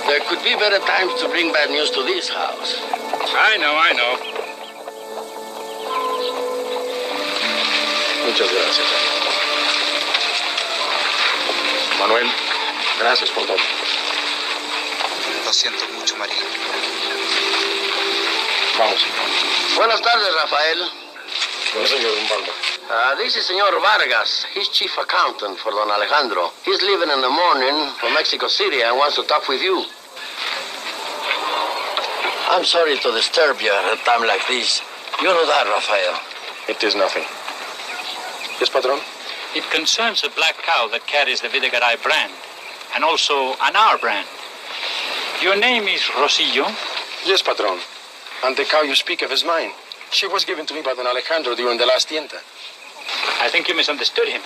There could be better times to bring bad news to this house. I know. Muchas gracias. Manuel, gracias por todo. Lo siento mucho, María. Vamos. Buenas tardes, Rafael. No, señor Umbaldo. This is Senor Vargas. He's chief accountant for Don Alejandro. He's leaving in the morning for Mexico City and wants to talk with you. I'm sorry to disturb you at a time like this. You know that, Rafael. It is nothing. Yes, patron? It concerns a black cow that carries the Videgaray brand, and also an our brand. Your name is Rosillo? Yes, patron. And the cow you speak of is mine. She was given to me by Don Alejandro during the last tienta. I think you misunderstood him.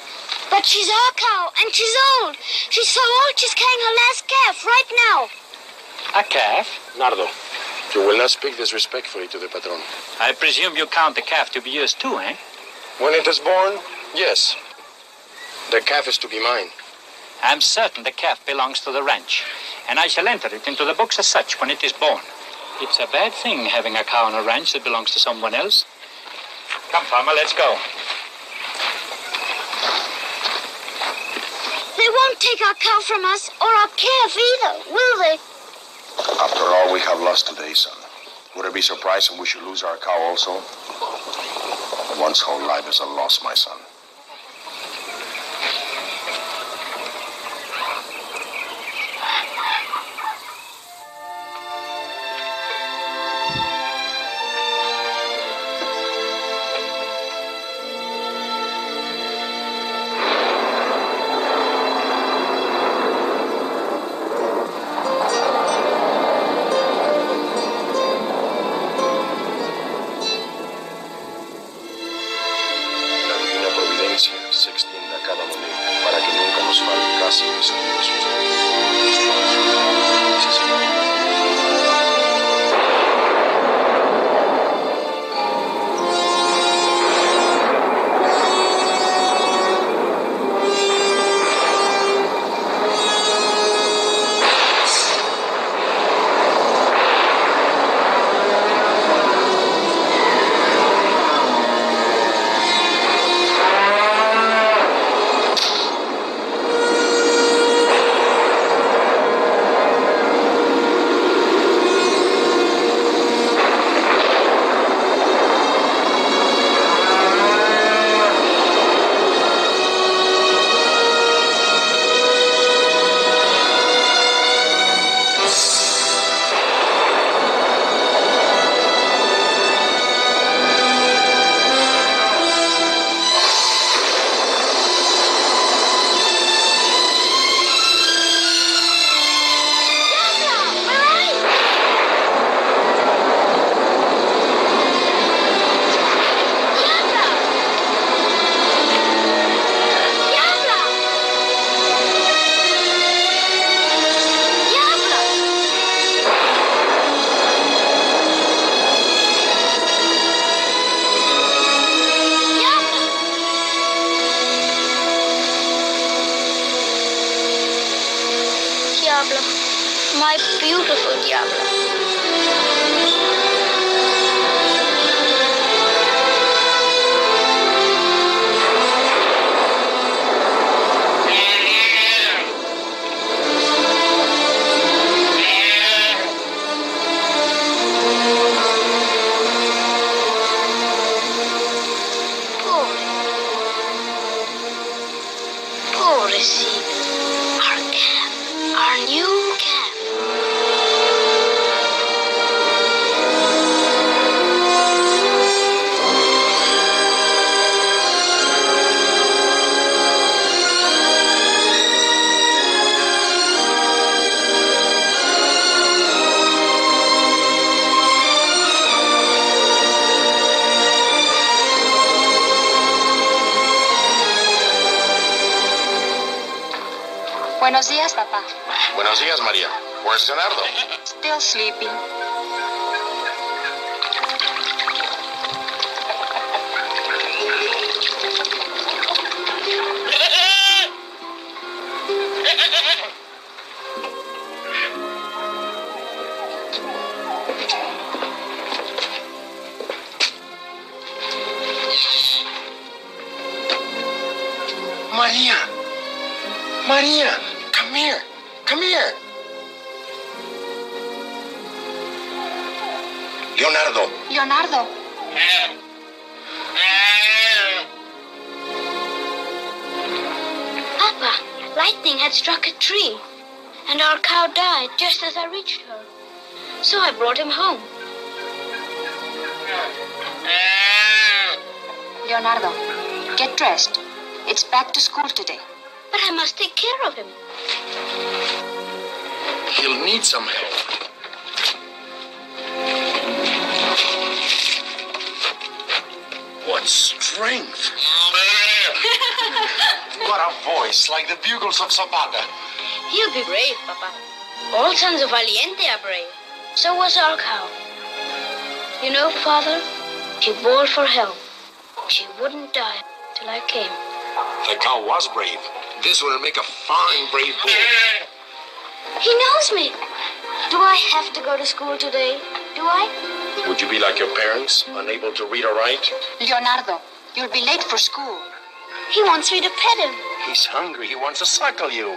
But she's our cow, and she's old. She's so old she's carrying her last calf right now. A calf? Nardo, you will not speak disrespectfully to the patron. I presume you count the calf to be yours too, eh? When it is born, yes. The calf is to be mine. I'm certain the calf belongs to the ranch, and I shall enter it into the books as such when it is born. It's a bad thing having a cow on a ranch that belongs to someone else. Come, farmer, let's go. They won't take our cow from us, or our calf either, will they? After all we have lost today, son, would it be surprising we should lose our cow also? One's whole life is a loss, my son. Se extienda a cada momento para que nunca nos falte casa y vestido Sí, señor. Diablo, my beautiful Diablo. Pobrecito. Our calf. Our new calf. Buenos días, papá. Buenos días, María. Where's Leonardo? Still sleeping. Maria! Maria! Come here! Come here! Leonardo! Leonardo. Papa, lightning had struck a tree, and our cow died just as I reached her. So I brought him home. Leonardo, get dressed. It's back to school today. But I must take care of him. He'll need some help. What strength! What a voice, like the bugles of Zapata. He'll be brave, Papa. All sons of Valiente are brave. So was our cow. You know, Father, she bawled for help. She wouldn't die till I came. The cow was brave. This will make a fine brave bull. He knows me. Do I have to go to school today? Do I? Would you be like your parents, unable to read or write? Leonardo, you'll be late for school. He wants me to pet him. He's hungry. He wants to suckle you.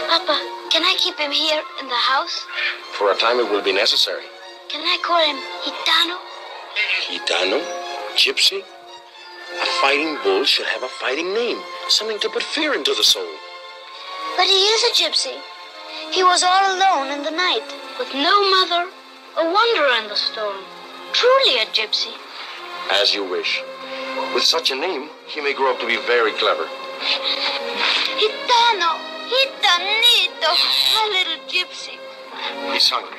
Papa, can I keep him here in the house? For a time it will be necessary. Can I call him Gitano? Gitano? Gypsy? A fighting bull should have a fighting name. Something to put fear into the soul. But he is a gypsy. He was all alone in the night, with no mother, a wanderer in the storm. Truly a gypsy. As you wish. With such a name, he may grow up to be very clever. Gitano, Gitanito, a little gypsy. He's hungry.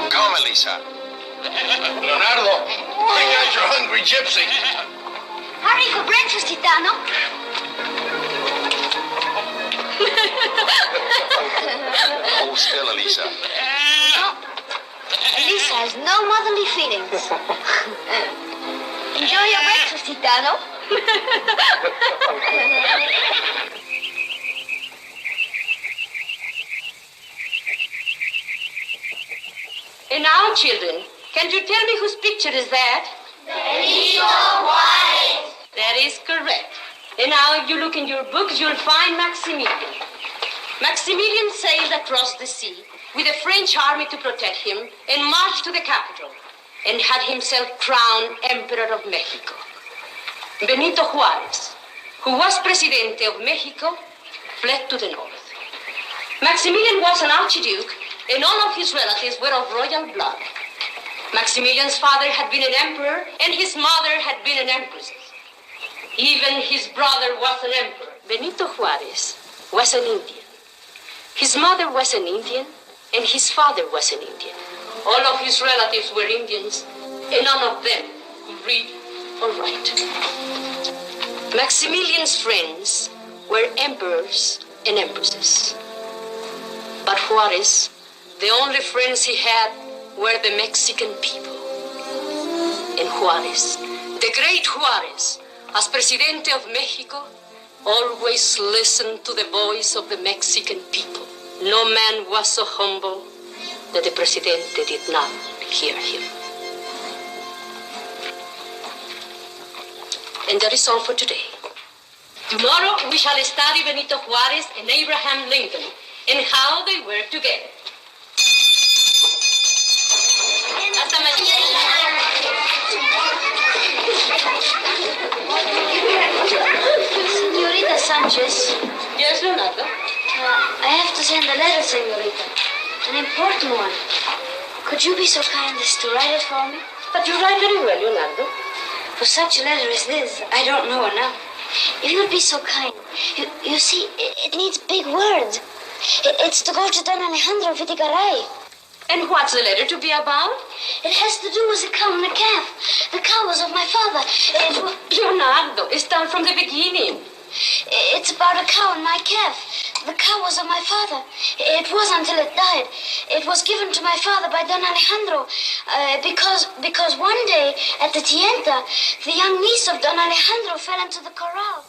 Come, Elisa. Leonardo, bring out your hungry gypsy. Hurry for breakfast, Gitano. Hold still, Elisa. No. Elisa has no motherly feelings. Enjoy your breakfast, Gitano. And now, children, can you tell me whose picture is that? Benito Juarez. That is correct. And now, if you look in your books, you'll find Maximilian. Maximilian sailed across the sea with a French army to protect him and marched to the capital and had himself crowned Emperor of Mexico. Benito Juarez, who was Presidente of Mexico, fled to the north. Maximilian was an archduke, and all of his relatives were of royal blood. Maximilian's father had been an emperor, and his mother had been an empress. Even his brother was an emperor. Benito Juarez was an Indian. His mother was an Indian, and his father was an Indian. All of his relatives were Indians, and none of them could read or write. Maximilian's friends were emperors and empresses. But Juarez, the only friends he had were the Mexican people. And Juarez, the great Juarez, as Presidente of Mexico, always listened to the voice of the Mexican people. No man was so humble that the Presidente did not hear him. And that is all for today. Tomorrow we shall study Benito Juarez and Abraham Lincoln and how they worked together. Hasta Senorita Sanchez. Yes, Leonardo? I have to send a letter, Senorita. An important one. Could you be so kind as to write it for me? But you write very well, Leonardo. For such a letter as this, I don't know enough. If you'd be so kind. You see, it needs big words. It's to go to Don Alejandro Vitigaray. And what's the letter to be about? It has to do with the cow and the calf. The cow was of my father. Leonardo, start from the beginning. It's about a cow and my calf. The cow was of my father. It was until it died. It was given to my father by Don Alejandro because one day at the tienta, the young niece of Don Alejandro fell into the corral.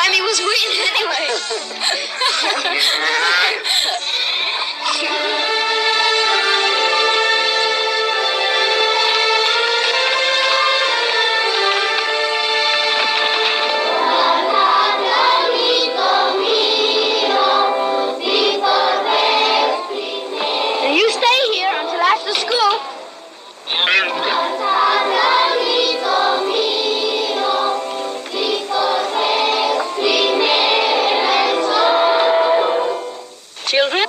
time he was winning anyway. And you stay here until after school. Children?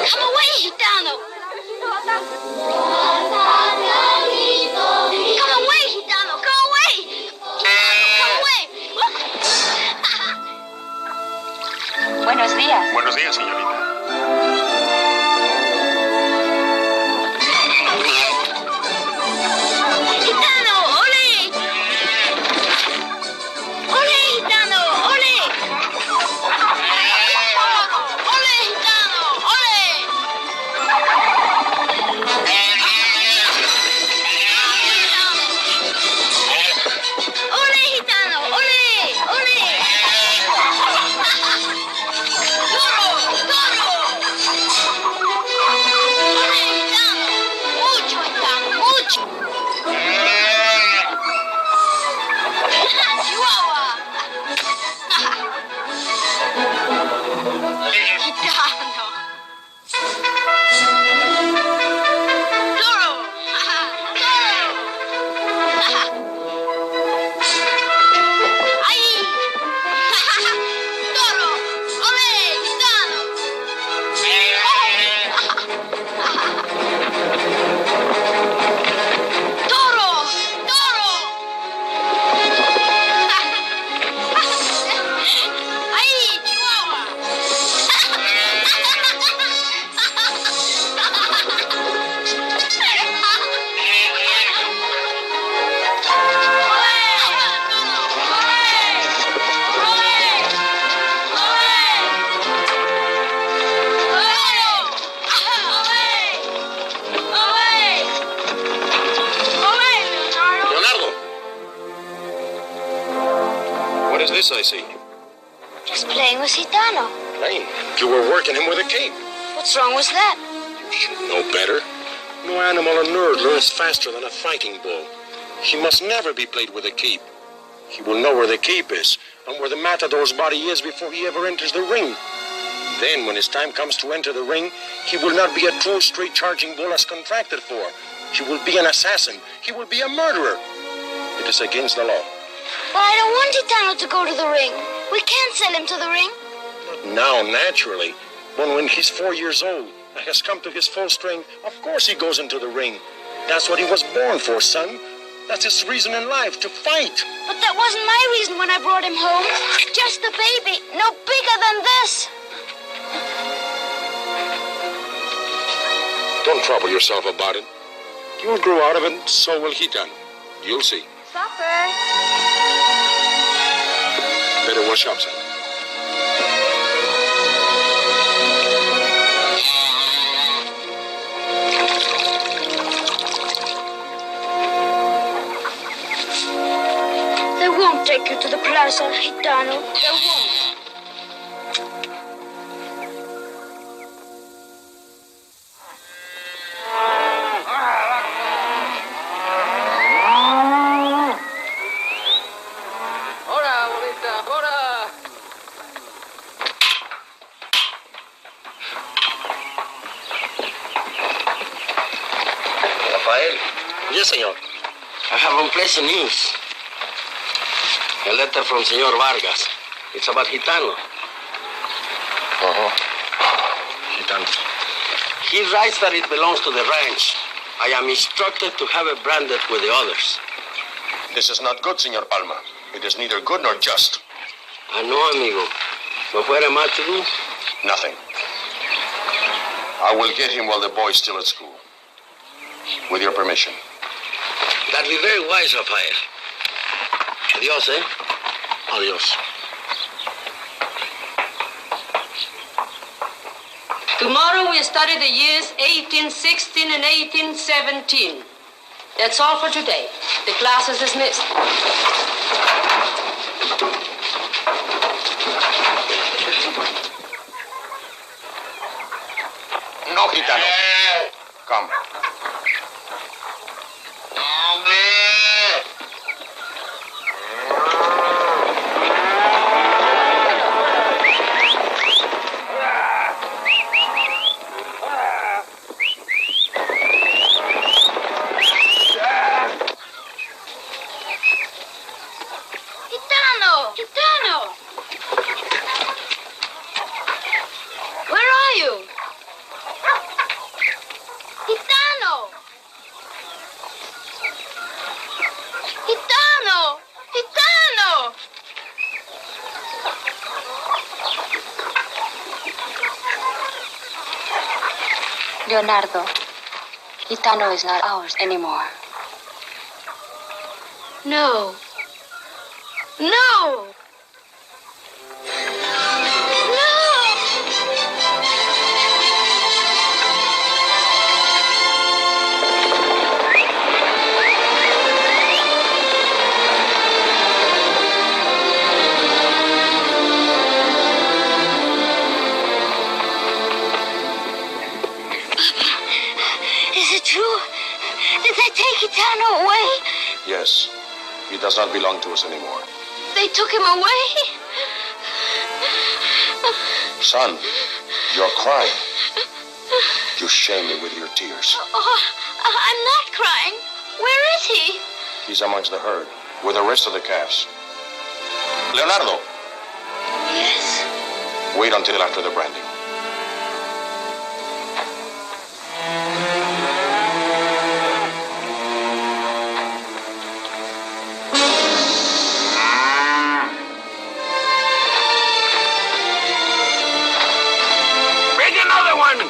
Come away, Gitano. Come away, Gitano. Come away. Come away. Buenos días. Buenos días, señorita. Gitano, ole. Ole, Gitano, ole. Ole, Gitano, ole. Ole, Gitano, ole, ole. Toro, toro. Ole, Gitano. Mucho, Gitano, mucho. Chihuahua. Gitano. Toro. Toro. Ahí. Toro. Ole, Gitano. Toro. Toro. Ahí, Chihuahua. Leonardo! What is this I see? Just playing with Gitano. Playing. You were working him with a cape. What's wrong with that? You should know better. No animal on earth learns faster than a fighting bull. He must never be played with a cape. He will know where the cape is and where the matador's body is before he ever enters the ring. Then, when his time comes to enter the ring, he will not be a true straight charging bull as contracted for. He will be an assassin. He will be a murderer. It is against the law. But I don't want Gitano to go to the ring. We can't sell him to the ring. Not now, naturally. But when he's 4 years old and has come to his full strength, of course he goes into the ring. That's what he was born for, son. That's his reason in life, to fight. But that wasn't my reason when I brought him home. Just a baby, no bigger than this. Don't trouble yourself about it. You'll grow out of it, and so will Gitano. You'll see. Supper. Better wash up, son. They won't take you to the plaza, Gitano. They won't. Rafael, Yes, senor. I have unpleasant news. A letter from Senor Vargas. It's about Gitano. Gitano. He writes that it belongs to the ranch. I am instructed to have it branded with the others. This is not good, Senor Palma. It is neither good nor just. I know, amigo. ¿No fuera más to do? Nothing. I will get him while the boy's still at school. With your permission. That'd be very wise, Rafael. Adios, eh? Adios. Tomorrow we study the years 1816 and 1817. That's all for today. The class is dismissed. No, Gitano. Come. Gitano! Where are you? Gitano! Gitano! Gitano! Leonardo, Gitano is not ours anymore. No. No! Is it true? Did they take Gitano away? Yes. He does not belong to us anymore. They took him away? Son, you're crying. You shame me with your tears. Oh, I'm not crying. Where is he? He's amongst the herd, with the rest of the calves. Leonardo! Yes? Wait until after the branding. Bring another one!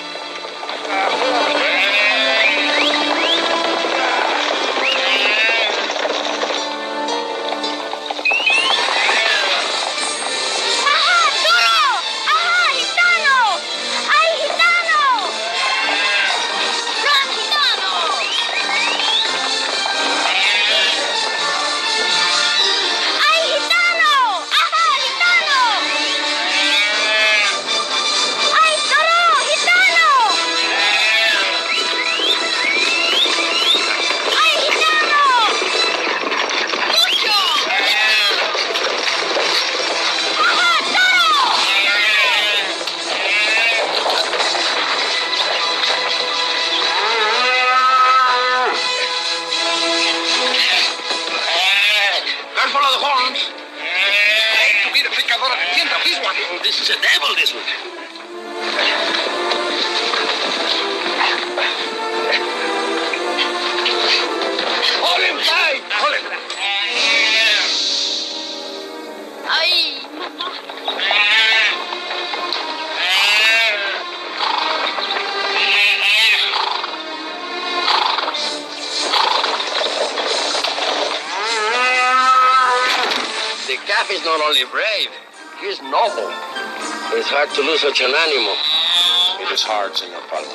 This is a devil, this one. Hold him tight! Hold him. Ay, mamá. The calf is not only brave, he's noble. It's hard to lose such an animal. It is hard, Senor Palma.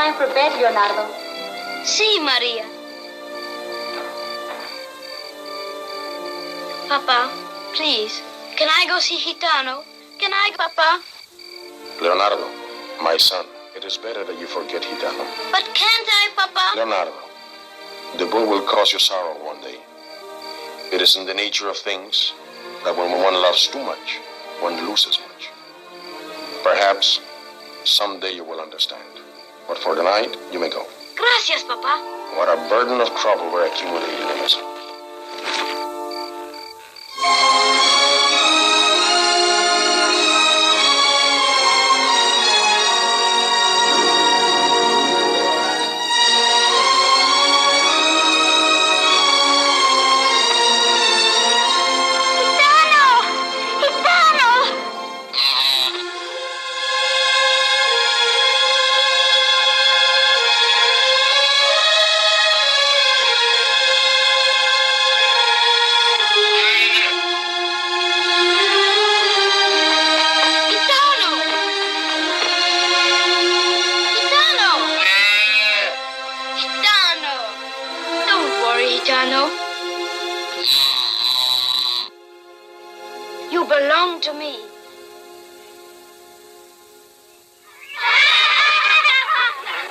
time for bed, Leonardo. Sí, Maria. Papa, please, can I go see Gitano? Can I, Papa? Leonardo, my son, it is better that you forget Gitano. But can't I, Papa? Leonardo, the bull will cause you sorrow one day. It is in the nature of things that when one loves too much, one loses much. Perhaps someday you will understand. But for the night, you may go. Gracias, Papa. What a burden of trouble we're accumulating in us. You belong to me.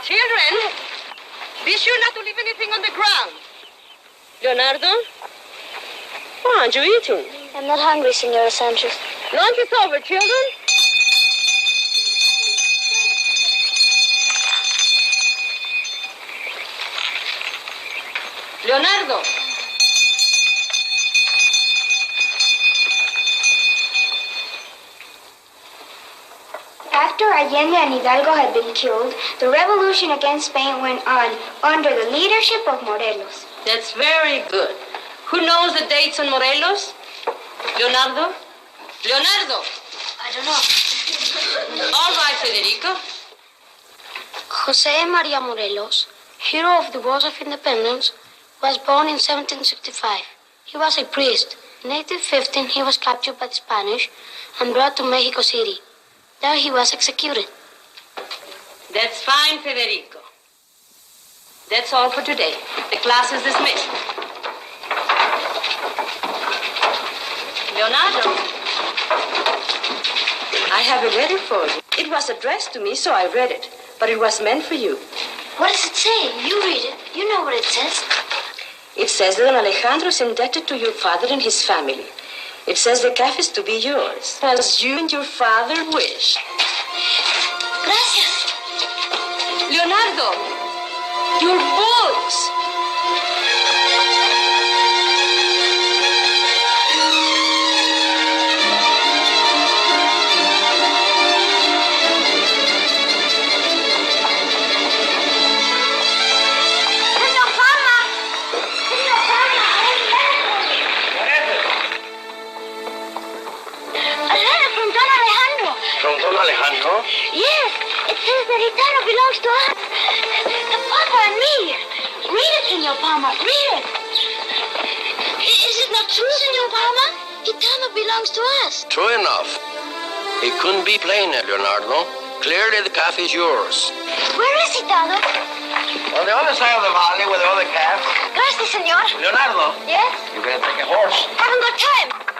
Children, be sure not to leave anything on the ground. Leonardo, why aren't you eating? I'm not hungry, Senora Sanchez. Lunch is over, children. Leonardo. After Allende and Hidalgo had been killed, the revolution against Spain went on under the leadership of Morelos. That's very good. Who knows the dates on Morelos? Leonardo? Leonardo! I don't know. All right, Federico. Jose Maria Morelos, hero of the Wars of Independence, was born in 1765. He was a priest. In 1815, he was captured by the Spanish and brought to Mexico City. There he was executed. That's fine, Federico. That's all for today. The class is dismissed. Leonardo, I have a letter for you. It was addressed to me, so I read it. But it was meant for you. What does it say? You read it. You know what it says. It says that Don Alejandro is indebted to your father and his family. It says the cafe is to be yours, as you and your father wish. Gracias. Leonardo, your books. From Don Alejandro? Yes, it says that Gitano belongs to us. The Papa and me. Read it, Senor Palma. Read it. Is it not true, Senor Palma? Gitano belongs to us. True enough. It couldn't be plainer, Leonardo. Clearly the calf is yours. Where is Gitano? On the other side of the valley with the other calf. Gracias, Senor. Leonardo, Yes? you better take a horse. Haven't got time.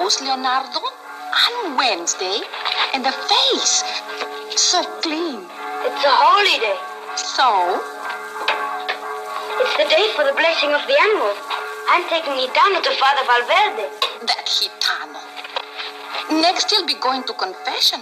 nose, Leonardo, on Wednesday, and the face. So clean. It's a holy day. So? It's the day for the blessing of the animals. I'm taking Gitano to Father Valverde. That Gitano. Next, he'll be going to confession.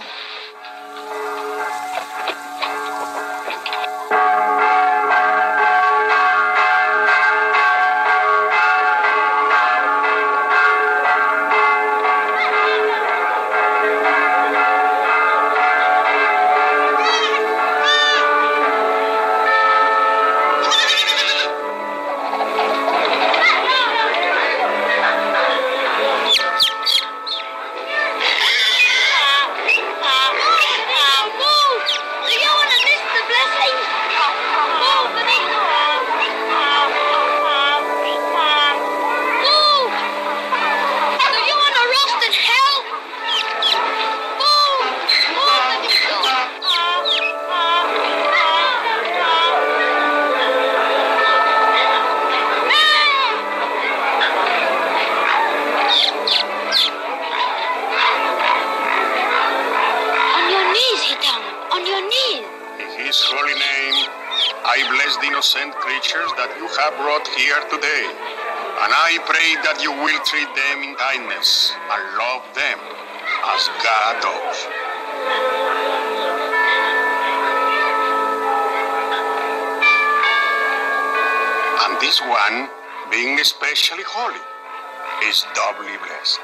Creatures that you have brought here today, and I pray that you will treat them in kindness and love them as God does. And this one, being especially holy, is doubly blessed.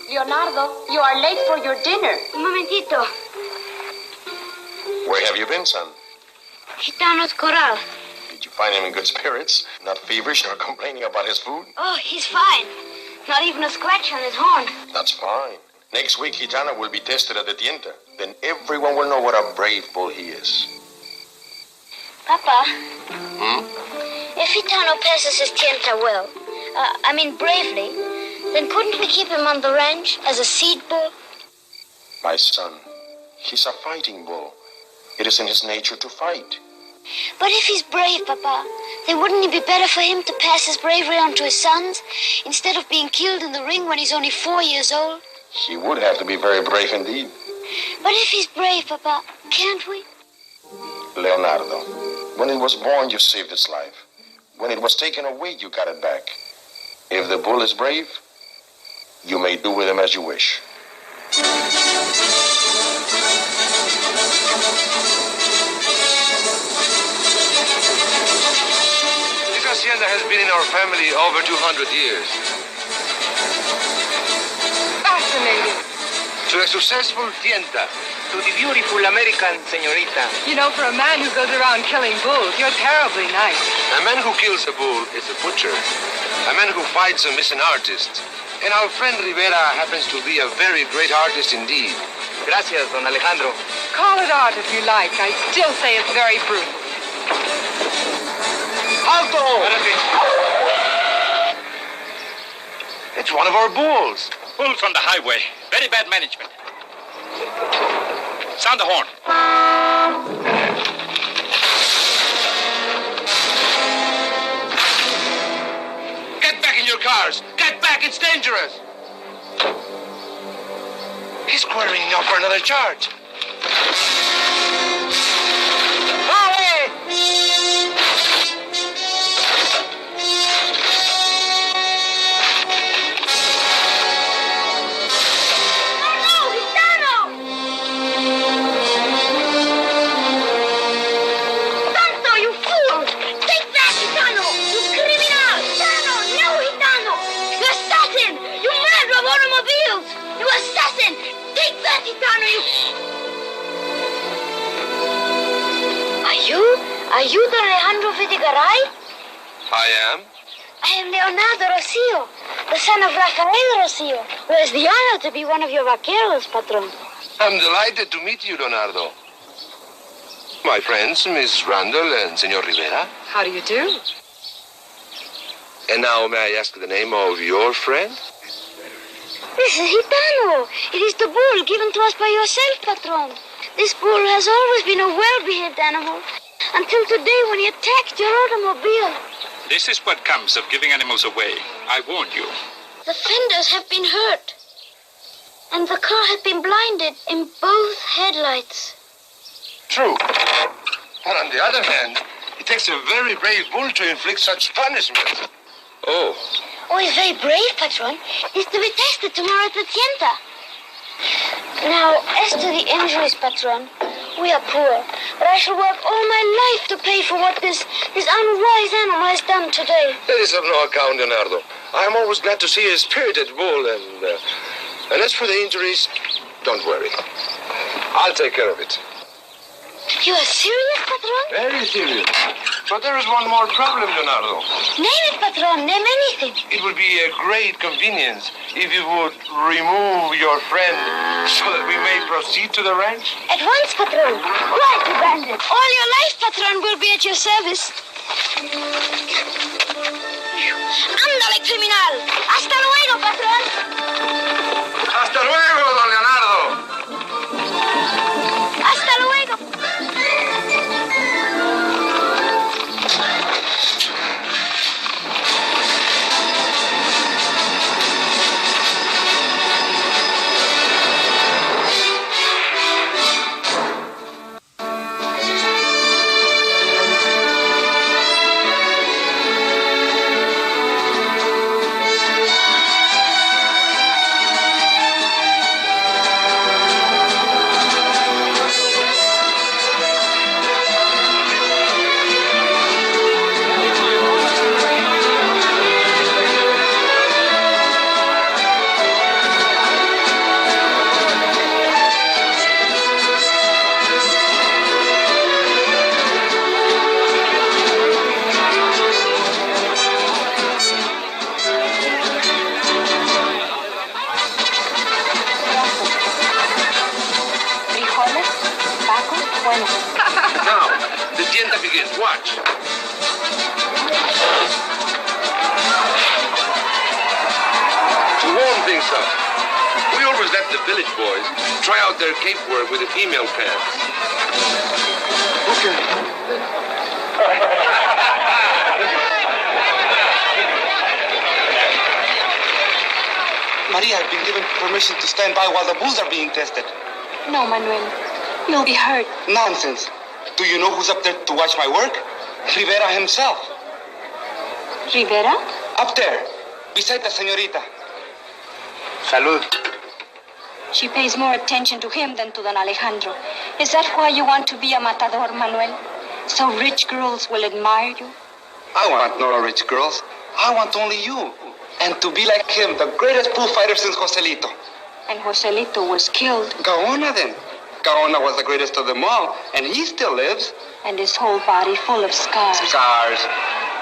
Leonardo, you are late for your dinner. Un momentito. Where have you been, son? Gitano's corral. Did you find him in good spirits? Not feverish nor complaining about his food? Oh, he's fine. Not even a scratch on his horn. That's fine. Next week, Gitano will be tested at the tienta. Then everyone will know what a brave bull he is. Papa. If Gitano passes his tienta well, bravely, then couldn't we keep him on the ranch as a seed bull? My son, he's a fighting bull. It is in his nature to fight. But if he's brave, Papa, then wouldn't it be better for him to pass his bravery on to his sons instead of being killed in the ring when he's only 4 years old? He would have to be very brave indeed. But if he's brave, Papa, can't we? Leonardo, when it was born, you saved its life. When it was taken away, you got it back. If the bull is brave, you may do with him as you wish. This hacienda has been in our family over 200 years. Fascinating. To a successful tienta. To the beautiful American señorita. You know, for a man who goes around killing bulls, you're terribly nice. A man who kills a bull is a butcher. A man who fights him is an artist. And our friend Rivera happens to be a very great artist indeed. Gracias, Don Alejandro. Call it art if you like. I still say it's very brutal. Alto! It's one of our bulls. Bull from the highway. Very bad management. Sound the horn. Get back in your cars. Get back. It's dangerous. He's squaring up for another charge. Are you Don Alejandro Vidigaray? I am. I am Leonardo Rocio, the son of Rafael Rocio, who has the honor to be one of your vaqueros, patron. I'm delighted to meet you, Leonardo. My friends, Miss Randall and Senor Rivera. How do you do? And now may I ask the name of your friend? This is Gitano. It is the bull given to us by yourself, Patron. This bull has always been a well-behaved animal, until today when he attacked your automobile. This is what comes of giving animals away. I warned you. The fenders have been hurt, and the car has been blinded in both headlights. True. But on the other hand, it takes a very brave bull to inflict such punishment. Oh. Oh, he's very brave, Patron. He's to be tested tomorrow at the Tienda. Now, as to the injuries, Patron, we are poor, but I shall work all my life to pay for what this unwise animal has done today. That is of no account, Leonardo. I am always glad to see a spirited bull, and as for the injuries, don't worry. I'll take care of it. You are serious, Patron? Very serious. But there is one more problem, Leonardo. Name it, Patron. Name anything. It would be a great convenience if you would remove your friend so that we may proceed to the ranch. At once, Patron. Quiet, you bandit. All your life, Patron, will be at your service. Ándale, criminal. Hasta luego, Patron. Hasta luego, don Leonardo. Hasta luego. Now, the tienda begins. Watch. To warm things up, we always let the village boys try out their cape work with the female pants. Okay. Maria, I've been given permission to stand by while the bulls are being tested. No, Manuel. You'll be hurt. Nonsense. Do you know who's up there to watch my work? Rivera himself. Rivera? Up there, beside the señorita. Salud. She pays more attention to him than to Don Alejandro. Is that why you want to be a matador, Manuel? So rich girls will admire you? I want no rich girls. I want only you. And to be like him, the greatest bullfighter since Joselito. And Joselito was killed. Gaona then. Gaona was the greatest of them all, and he still lives. And his whole body full of scars. Scars.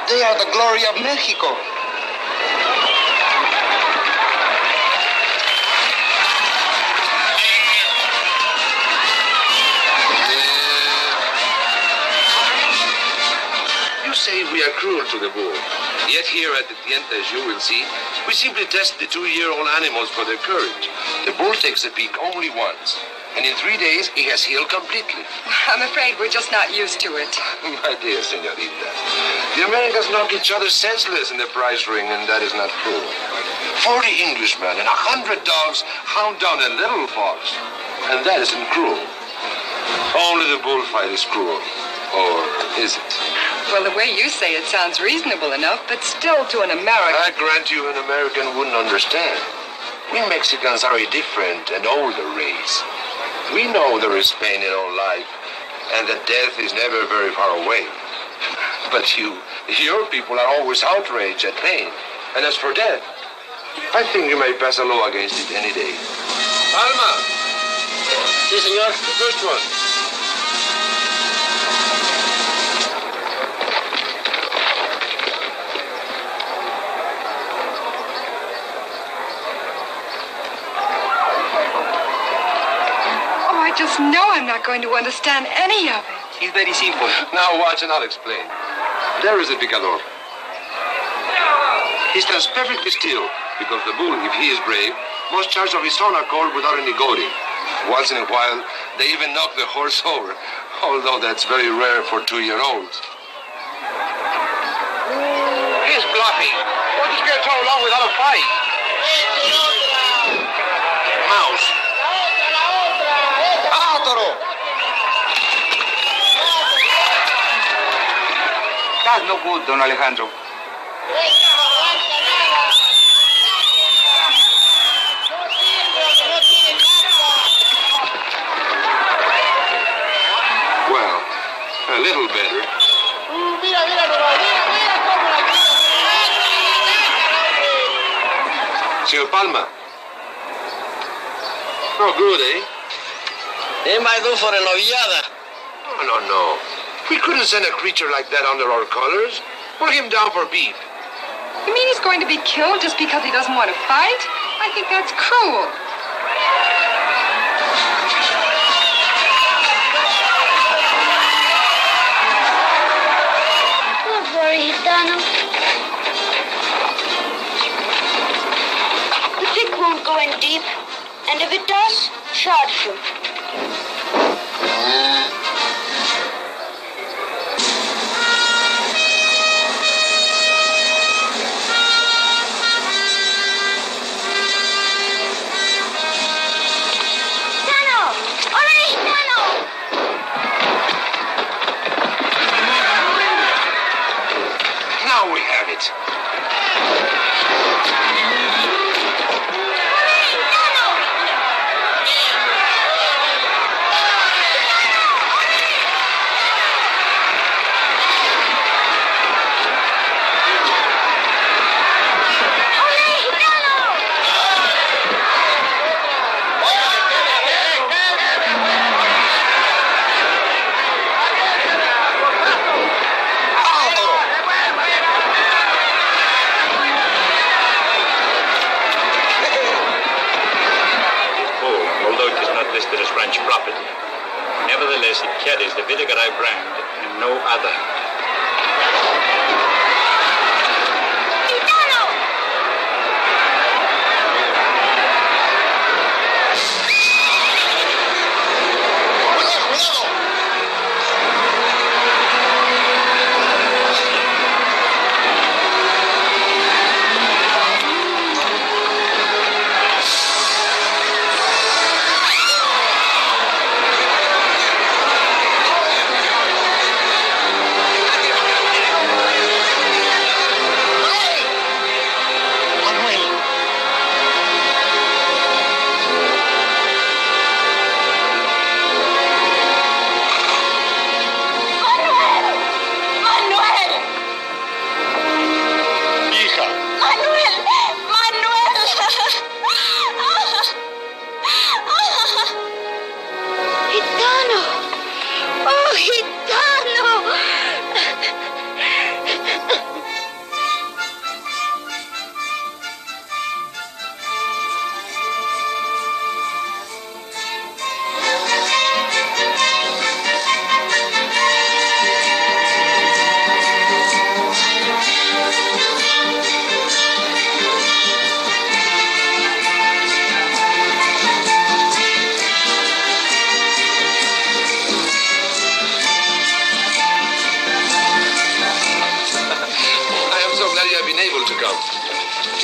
They are the glory of Mexico. You say we are cruel to the bull. Yet here at the tienda, as you will see, we simply test the 2-year-old animals for their courage. The bull takes a peek only once. And in 3 days, he has healed completely. I'm afraid we're just not used to it. My dear señorita, the Americans knock each other senseless in the prize ring, and that is not true. 40 Englishmen and 100 dogs hound down a little fox, and that isn't cruel. Only the bullfight is cruel. Or is it? Well, the way you say it sounds reasonable enough, but still to an American... I grant you an American wouldn't understand. We Mexicans are a different and older race. We know there is pain in all life, and that death is never very far away. But your people are always outraged at pain. And as for death, I think you may pass a law against it any day. Alma! Si, senor. The first one. I just know I'm not going to understand any of it. It's very simple. Now watch and I'll explain. There is the picador. He stands perfectly still because the bull, if he is brave, must charge of his own accord without any goading. Once in a while, they even knock the horse over, although that's very rare for 2-year-olds. He's bluffing. What is going to go along without a fight? Mouse. Ah, Toro. That's no good, Don Alejandro. Well, a little better. Señor Palma. No good, eh? It might do for a novillada. No. We couldn't send a creature like that under our colors. Put him down for beef. You mean he's going to be killed just because he doesn't want to fight? I think that's cruel. Don't worry, Gitano. The pick won't go in deep, and if it does, charge him. Now we have it. Listed as ranch property. Nevertheless, it carries the Vidaguerai brand and no other.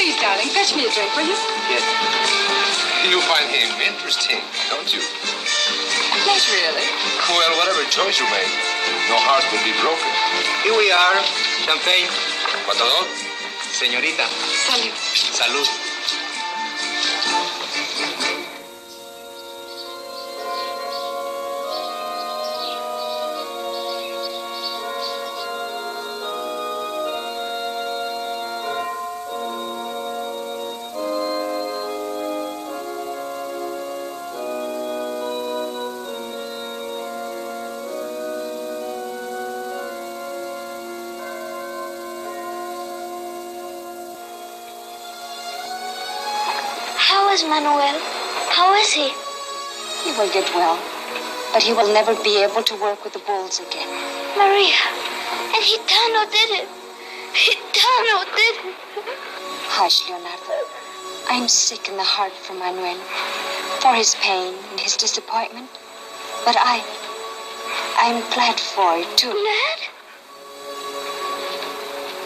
Please, darling, fetch me a drink, will you? Yes. You find him interesting, don't you? Yes, really. Well, whatever choice you make, no heart will be broken. Here we are. Champagne. Matador? Señorita. Salud. Salud. How is Manuel? How is he? He will get well. but he will never be able to work with the bulls again. Maria, and Gitano did it. Gitano did it. Hush, Leonardo. I'm sick in the heart for Manuel, for his pain and his disappointment. But I'm glad for it, too. Glad?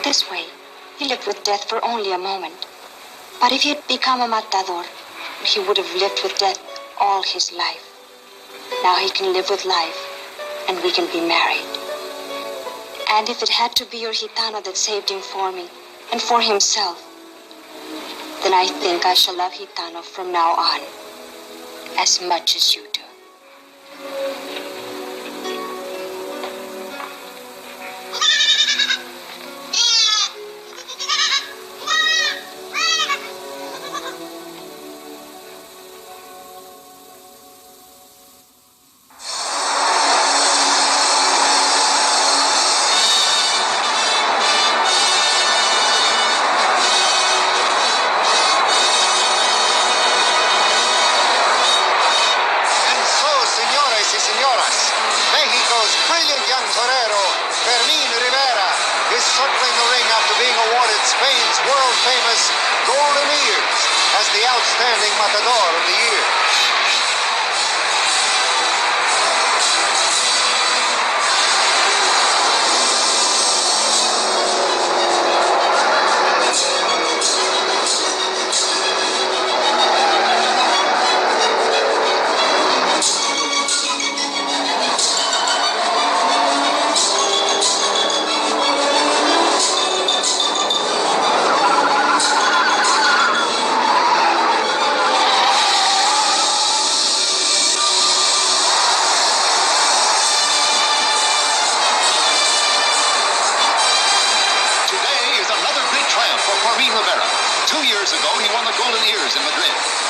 This way, he lived with death for only a moment. But if he'd become a matador, he would have lived with death all his life. Now he can live with life, and we can be married. And if it had to be your Gitano that saved him for me, and for himself, then I think I shall love Gitano from now on, as much as you do. Outstanding Matador of the Year.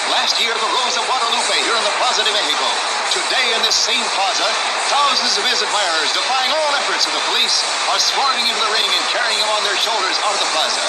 Last year, the Rose of Guadalupe here in the Plaza de Mexico. Today, in this same plaza, thousands of his admirers, defying all efforts of the police, are swarming into the ring and carrying him on their shoulders out of the plaza.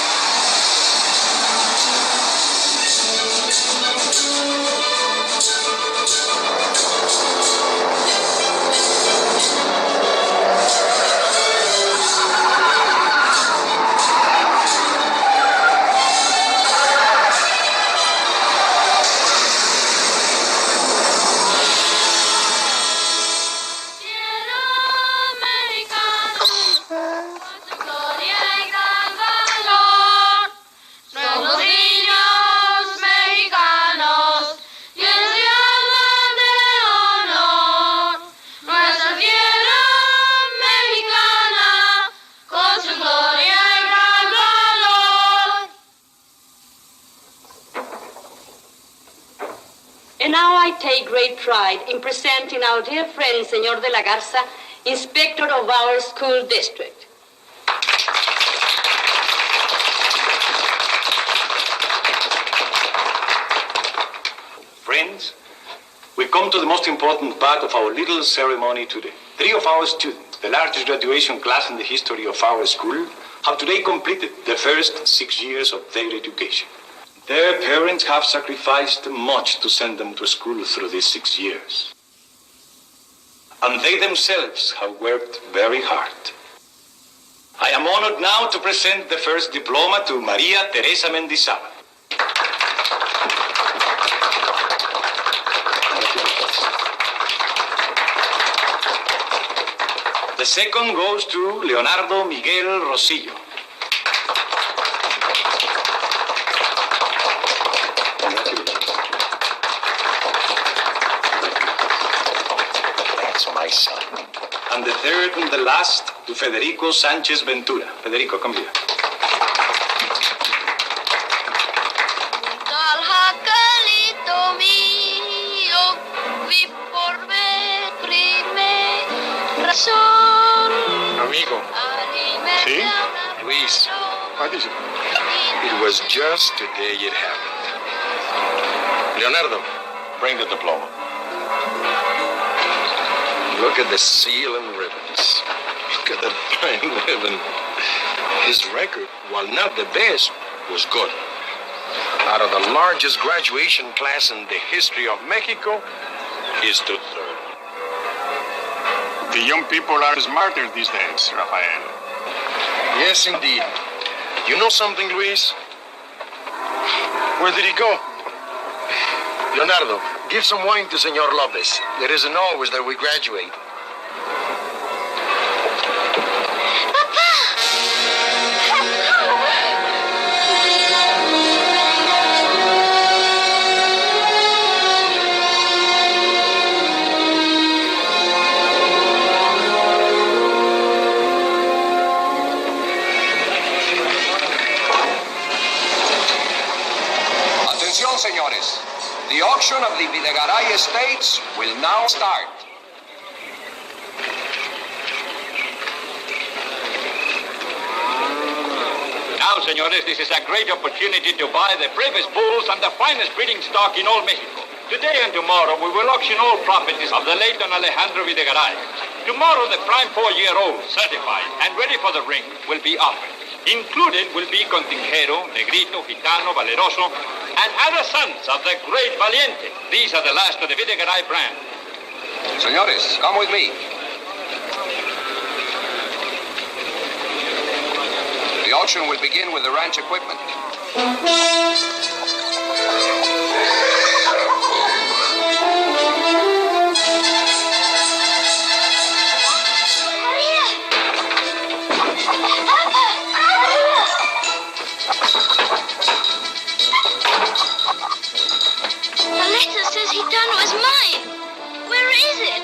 And now I take great pride in presenting our dear friend, Señor de la Garza, inspector of our school district. Friends, we come to the most important part of our little ceremony today. 3 of our students, the largest graduation class in the history of our school, have today completed the first 6 years of their education. Their parents have sacrificed much to send them to school through these 6 years. And they themselves have worked very hard. I am honored now to present the first diploma to Maria Teresa Mendizábal. The second goes to Leonardo Miguel Rosillo. That's my son. And the third and the last to Federico Sanchez Ventura. Federico, come here. Amigo. See? Luis. What is it? It was just today it happened. Leonardo, bring the diploma. Look at the seal and ribbons. Look at the fine ribbon. His record, while not the best, was good. Out of the largest graduation class in the history of Mexico, he stood third. The young people are smarter these days, Rafael. Yes, indeed. You know something, Luis? Where did he go? Leonardo, give some wine to Senor Lopez. It isn't always that we graduate. Atención, señores. The auction of the Videgaray estates will now start. Now, senores, this is a great opportunity to buy the bravest bulls and the finest breeding stock in all Mexico. Today and tomorrow, we will auction all properties of the late Don Alejandro Videgaray. Tomorrow, the prime 4-year-old, certified and ready for the ring, will be offered. Included will be Contingero, Negrito, Gitano, Valeroso, and other sons of the great Valiente. These are the last of the Videgaray brand. Señores, come with me. The auction will begin with the ranch equipment. The letter says Gitano is mine. Where is it?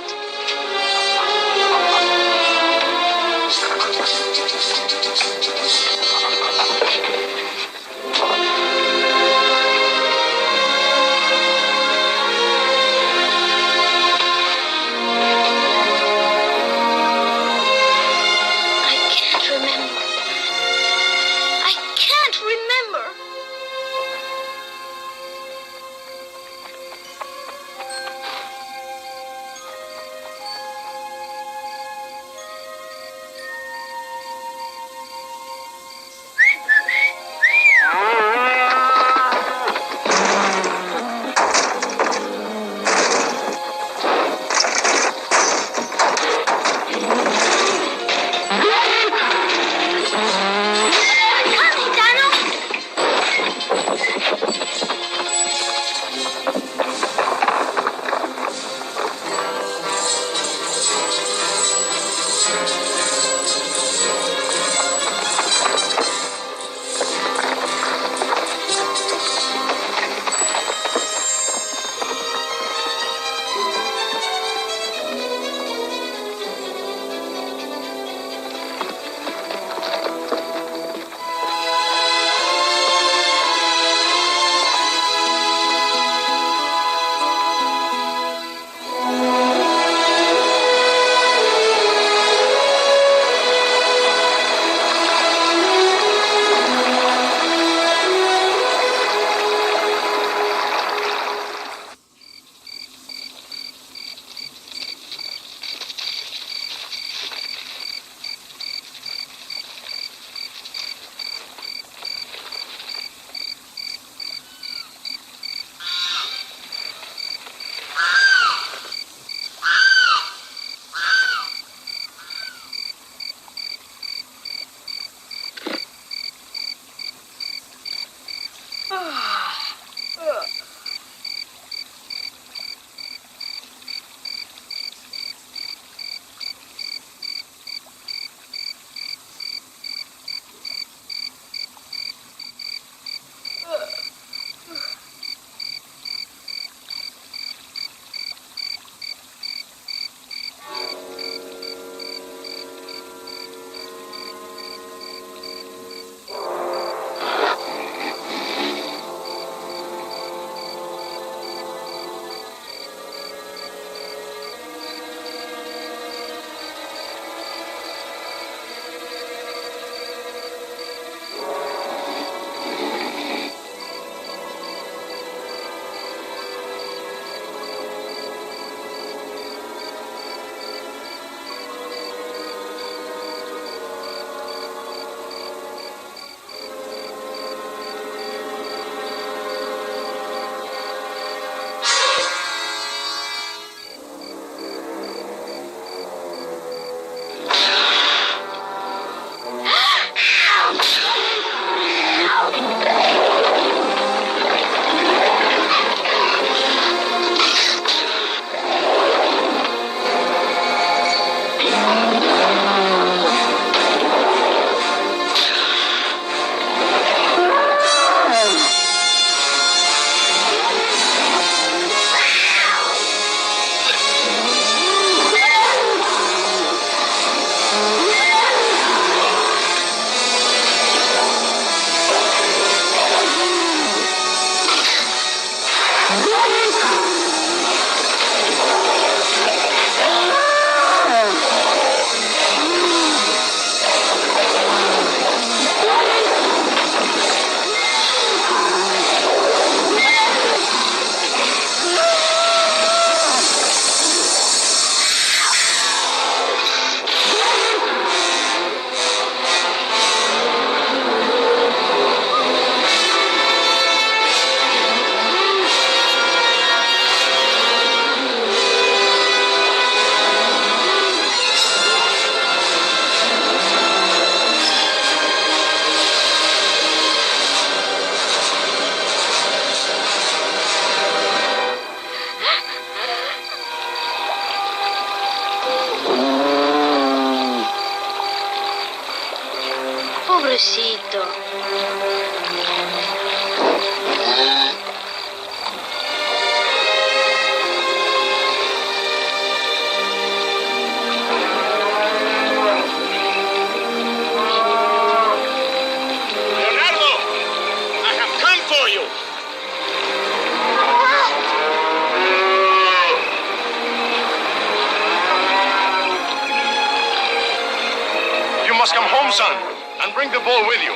bull with you.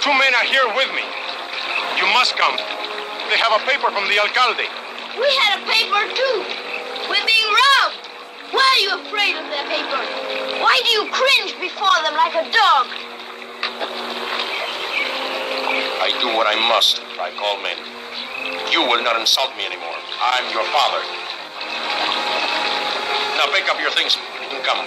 2 men are here with me. You must come. They have a paper from the alcalde. We had a paper too. We're being robbed. Why are you afraid of their paper? Why do you cringe before them like a dog? I do what I must. I call men. You will not insult me anymore. I'm your father. Now pick up your things and come.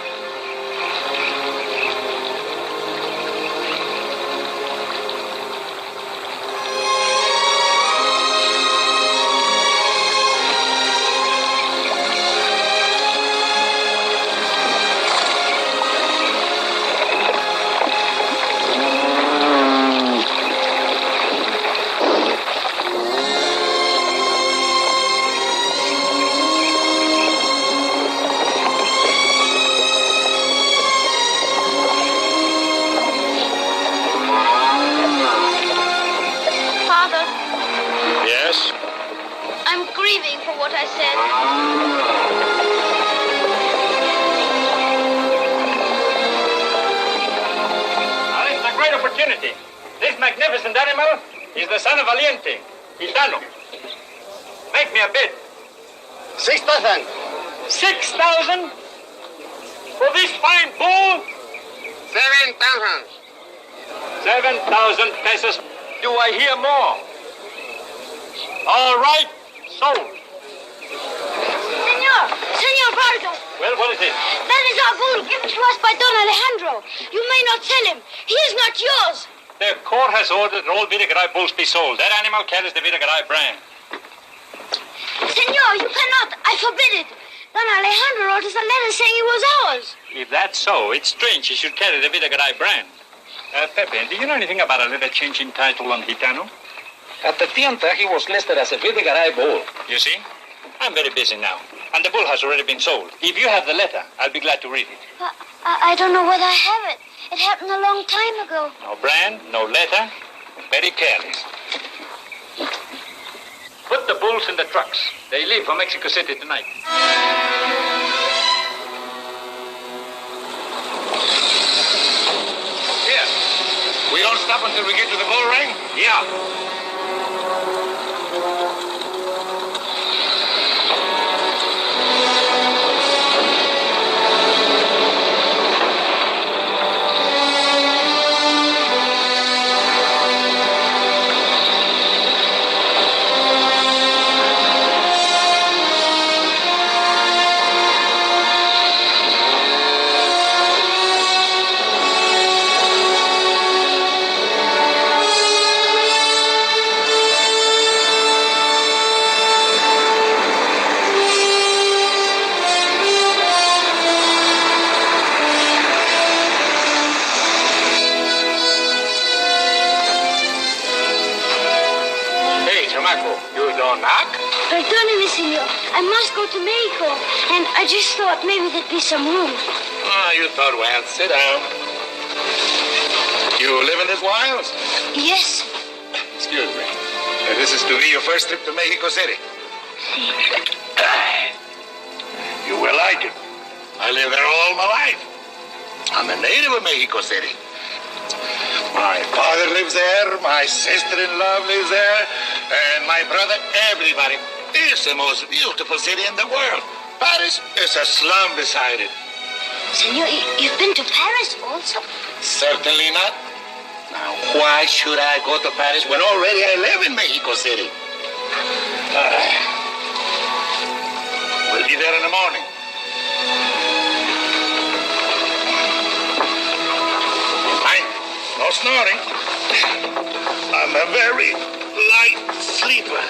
This magnificent animal is the son of Valiente, Gitano. Make me a bid. 6,000. 6,000? For this fine bull? 7,000. 7,000 pesos. Do I hear more? All right, sold. Senor Vargas. Well, what is it? That is our bull given to us by Don Alejandro. You may not sell him. He is not yours. The court has ordered that all Vidagaray bulls be sold. That animal carries the Vidagaray brand. Senor, you cannot. I forbid it. Don Alejandro wrote us a letter saying it was ours. If that's so, it's strange he should carry the Vidagaray brand. Pepe, do you know anything about a letter change in title on Gitano? At the tienda, he was listed as a Vidagaray bull. You see? I'm very busy now. And the bull has already been sold. If you have the letter, I'll be glad to read it. I don't know whether I have it. It happened a long time ago. No brand, no letter. Very careless. Put the bulls in the trucks. They leave for Mexico City tonight. Here. We don't stop until we get to the bull ring? Yeah. Perdóneme, senor. I must go to Mexico, and I just thought maybe there'd be some room. Ah, you thought well. Sit down. You live in this wilds? Yes. Excuse me. This is to be your first trip to Mexico City. You will like it. I lived there all my life. I'm a native of Mexico City. My father lives there, my sister-in-law lives there, and my brother, everybody. It's the most beautiful city in the world. Paris is a slum beside it. Senor, you've been to Paris also? Certainly not. Now, why should I go to Paris when already I live in Mexico City? We'll be there in the morning. No snoring. I'm a very light sleeper.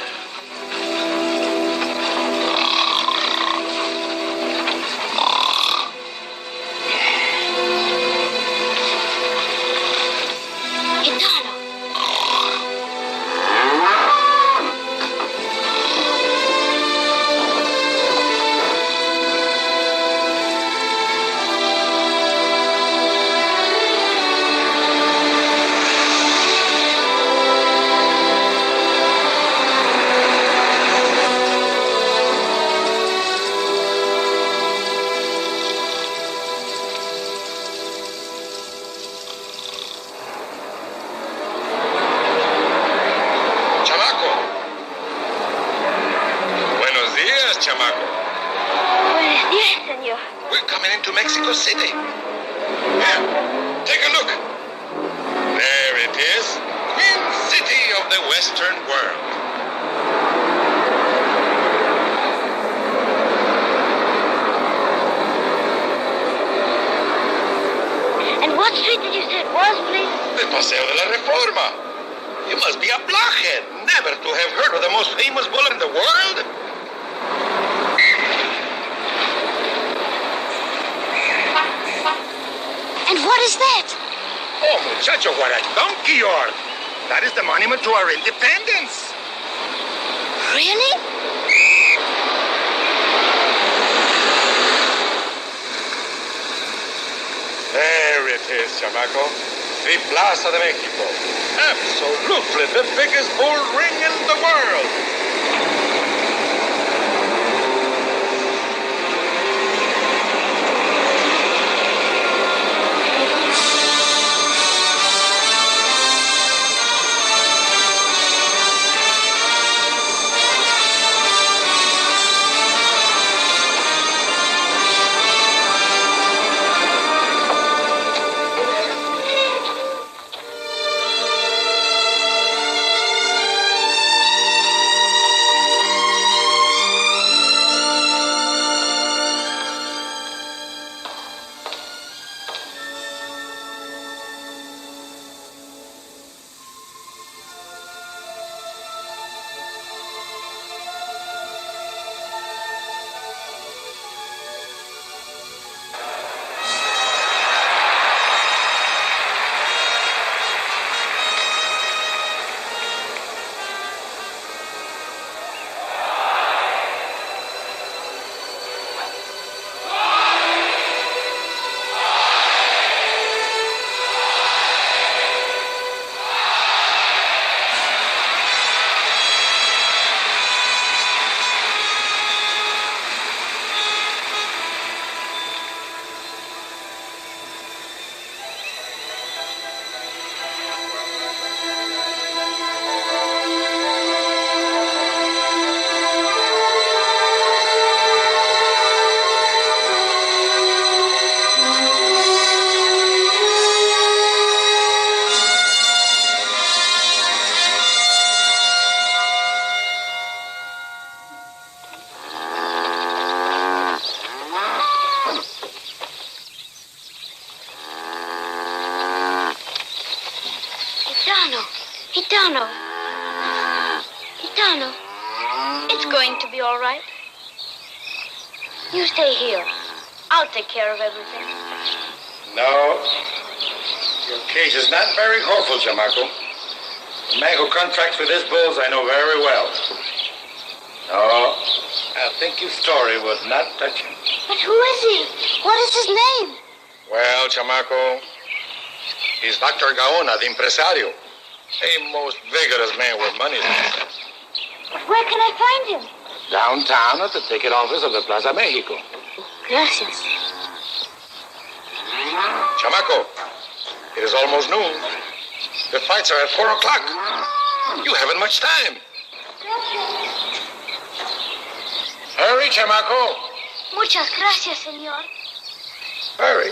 City. Here, take a look. There it is, Queen City of the Western world. And what street did you say it was, please? The Paseo de la Reforma. You must be a blockhead, never to have heard of the most famous bull in the world. And what is that? Oh, muchacho, what a donkey you are. That is the monument to our independence. Really? There it is, chamaco. The Plaza de Mexico. Absolutely the biggest bull ring in the world. Gitano, it's going to be all right. You stay here. I'll take care of everything. No. Your case is not very hopeful, chamaco. The man who contracts with these bulls I know very well. No, I think your story was not touching. But who is he? What is his name? Well, chamaco, he's Dr. Gaona, the impresario. A most vigorous man with money. Where can I find him? Downtown at the ticket office of the Plaza Mexico. Gracias. Chamaco, it is almost noon. The fights are at 4 o'clock. You haven't much time. Hurry, chamaco. Muchas gracias, señor. Hurry.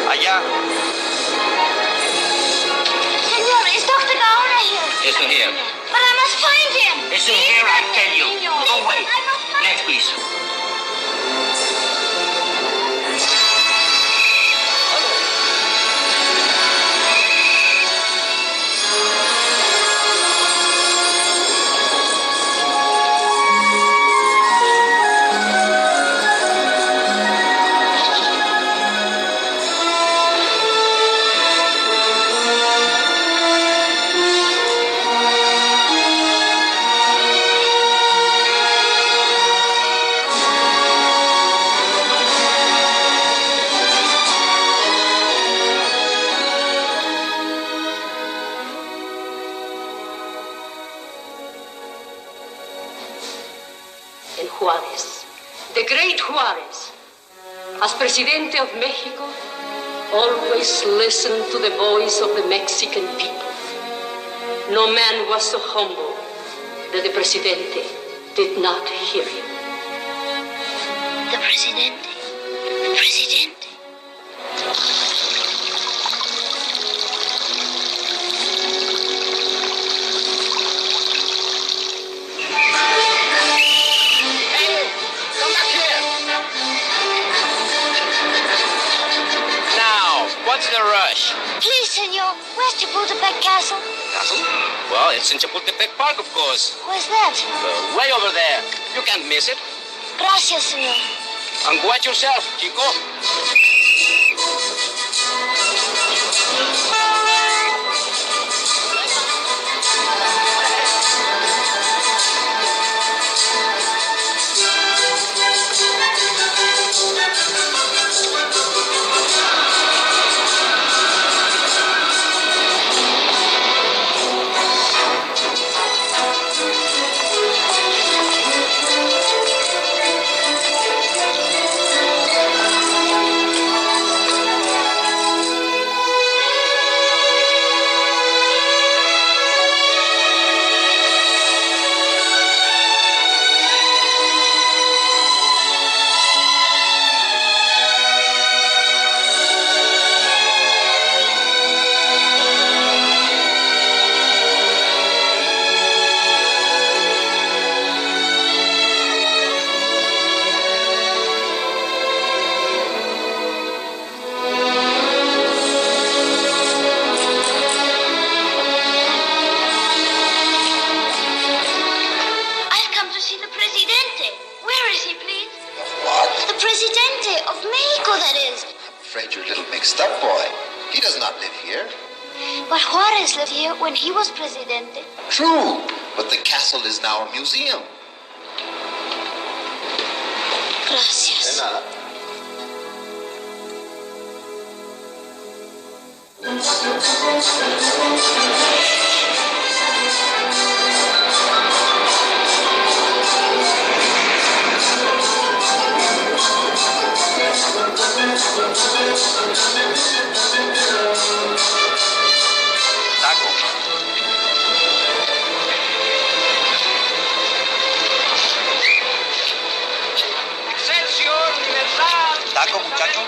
Allá. Señor, is Dr. Gaona here? Isn't here. But I must find him. Isn't here, I tell you. Go away. Next, please. great Juarez, as Presidente of Mexico, always listened to the voice of the Mexican people. No man was so humble that the Presidente did not hear him. The Presidente. The Presidente. What's the rush? Please, senor, where's Chapultepec Castle? Castle? Well, it's in Chapultepec Park, of course. Where's that? Way over there. You can't miss it. Gracias, senor. And watch yourself, chico. But Juarez lived here when he was Presidente. True, but the castle is now a museum. Gracias. De nada. Taco, muchacho.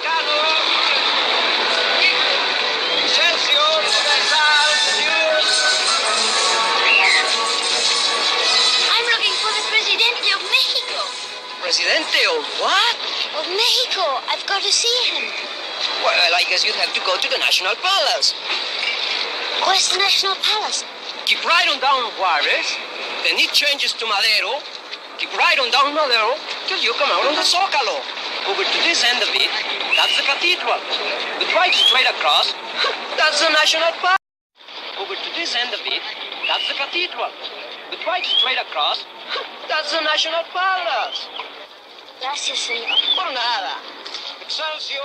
I'm looking for the Presidente of Mexico. Presidente of what? Of Mexico. I've got to see him. Well, I guess you'd have to go to the National Palace. Where's the National Palace? Keep right on down Juarez, then it changes to Madero. Keep right on down Madero till you come out on the Zócalo. Over to this end of it, that's the cathedral. But right straight across, that's the National Palace. Over to this end of it, that's the cathedral. But right straight across, that's the National Palace. Gracias, senor. Por nada. Excelsior.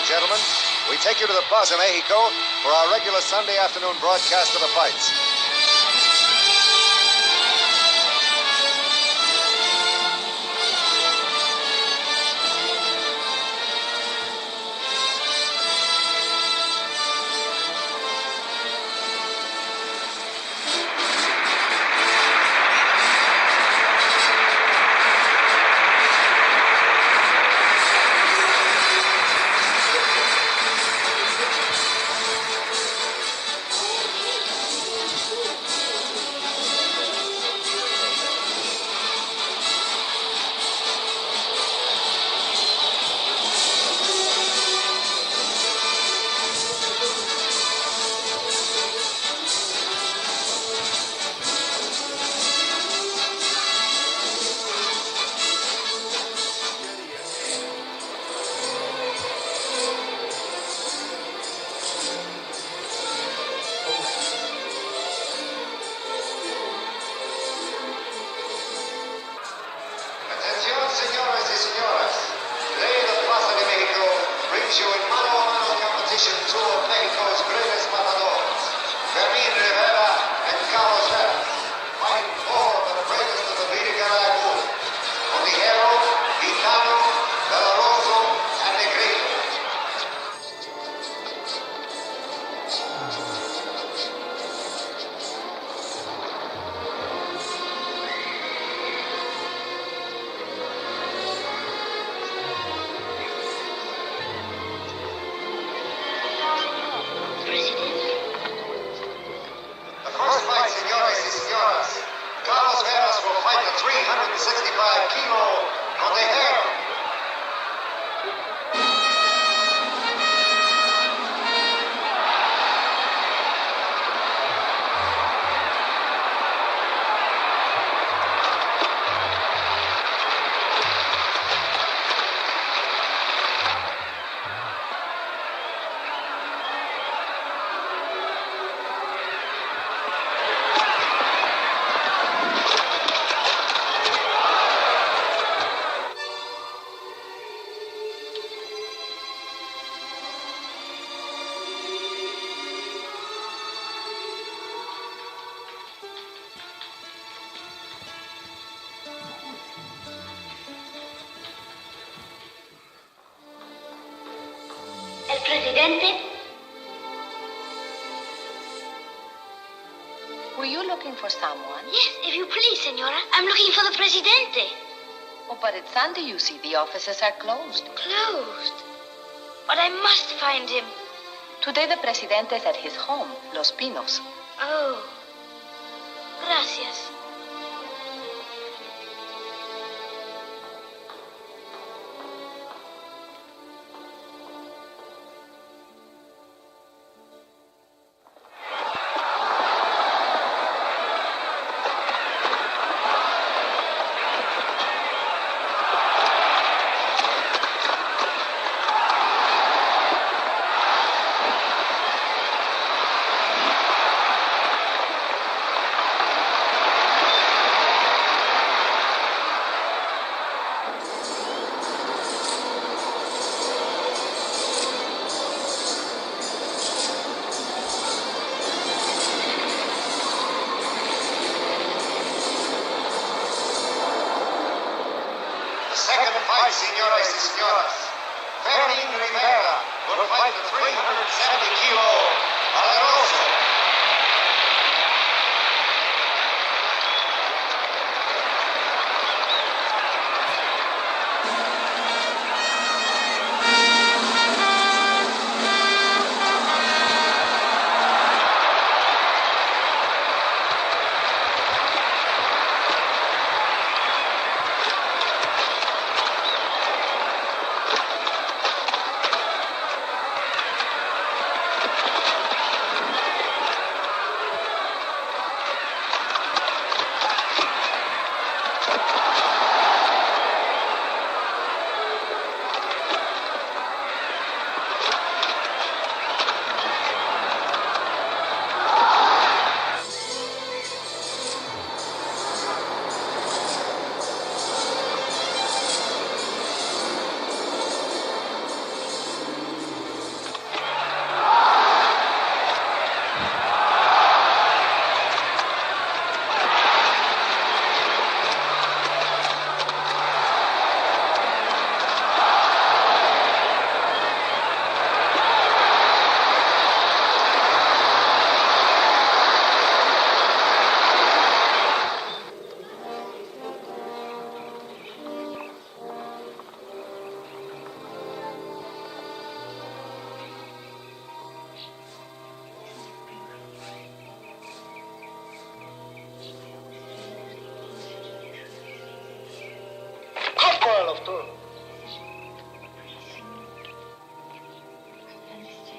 Gentlemen, we take you to the Plaza Mexico for our regular Sunday afternoon broadcast of the fights. Presidente? Were you looking for someone? Yes, if you please, Senora. I'm looking for the Presidente. Oh, but it's Sunday, you see. The offices are closed. Closed? But I must find him. Today the Presidente is at his home, Los Pinos. Oh. Gracias. Señoras y señores, Fermín Rivera will fight the 370-kilo Valeroso.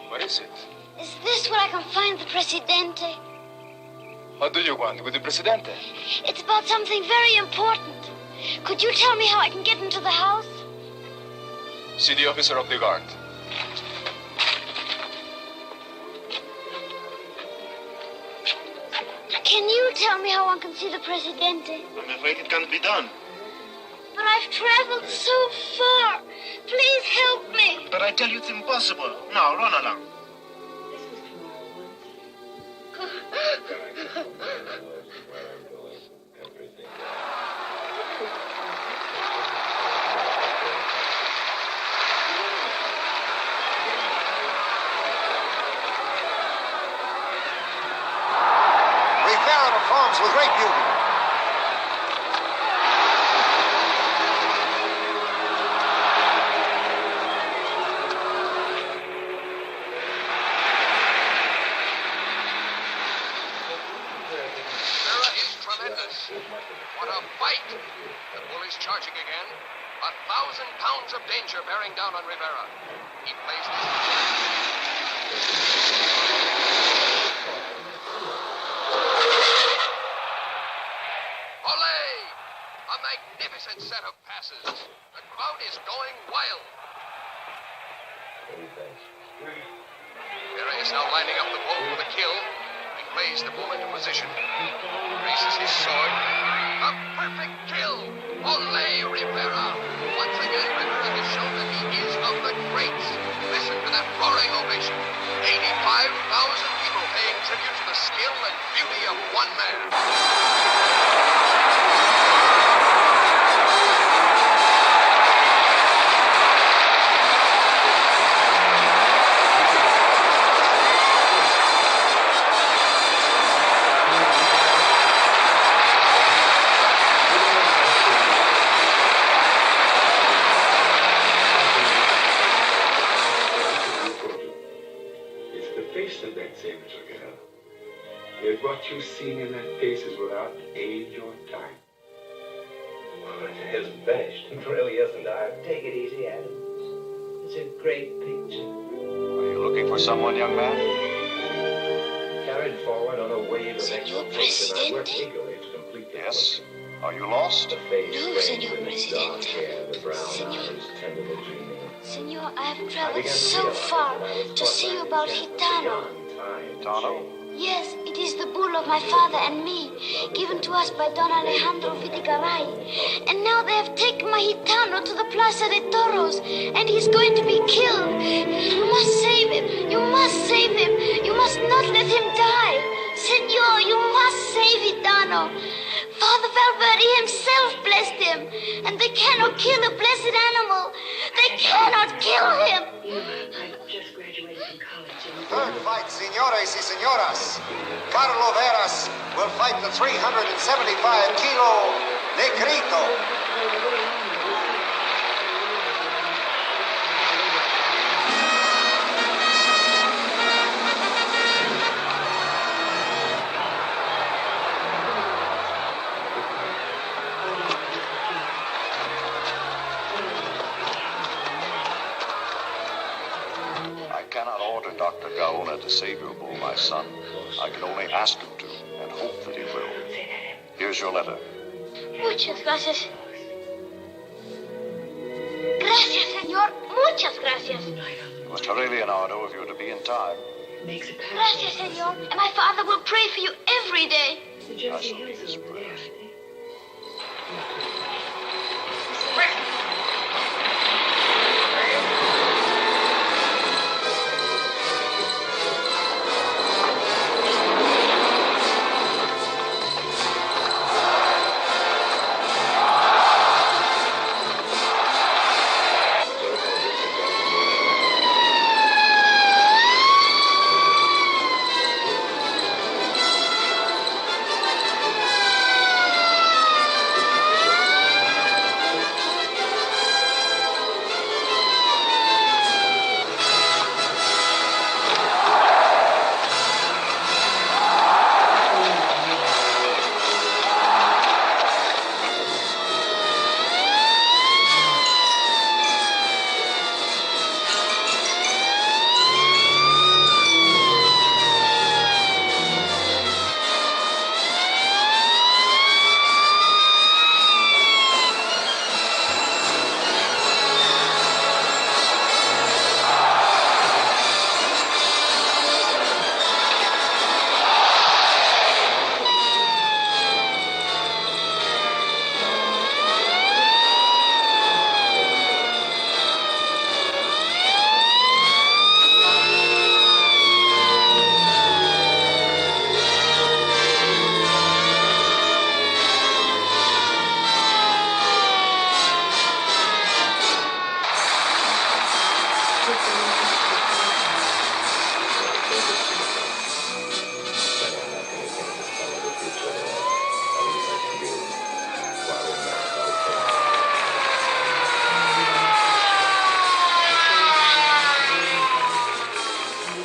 What is it? Is this where I can find the Presidente? What do you want with the Presidente? It's about something very important. Could you tell me how I can get into the house? See the officer of the guard. Can you tell me how one can see the Presidente? I'm afraid it can't be done. But I've traveled so far. Please help me. But I tell you it's impossible. Now, run along. Rivera performs with great beauty. What a fight! The bull is charging again. 1,000 pounds of danger bearing down on Rivera. He plays Olé! A magnificent set of passes. The crowd is going wild. Rivera is now lining up the bull for the kill. He plays the bull into position. Raises his sword. A perfect kill! Olé, Rivera! Once again, Rivera has shown that he is of the greats. Listen to that roaring ovation. 85,000 people paying tribute to the skill and beauty of one man. what you've seen in that face is without age or time. Well, it isn't finished. It really isn't. Take it easy, Adam. It's a great picture. Are you looking for someone, young man? Carried forward on a wave of Senor exultation, I work Presidente. eagerly to complete the Yes. Are you lost? The face No, framed Senor in its dark Presidente. hair, the brown Senor. eyes tenderly dreaming. Senor, I have I traveled began to so realize far that I was to see you about Gitano. Tano? Yes, it is the bull of my father and me, given to us by Don Alejandro Vidigaray. And now they have taken my Gitano to the Plaza de Toros, and he's going to be killed. You must save him. You must save him. You must not let him die. Senor, you must save Gitano. Father Valverde himself blessed him, and they cannot kill a blessed animal. They cannot kill him. Third fight, señores y señoras. Carlo Veras will fight the 375-kilo Negrito. I cannot order Dr. Gaona to save your bull, my son. I can only ask him to, and hope that he will. Here's your letter. Muchas gracias. Gracias, señor. Muchas gracias. You must hurry, Leonardo, if you're to be in time. Gracias, señor. And my father will pray for you every day. I shall need his prayers.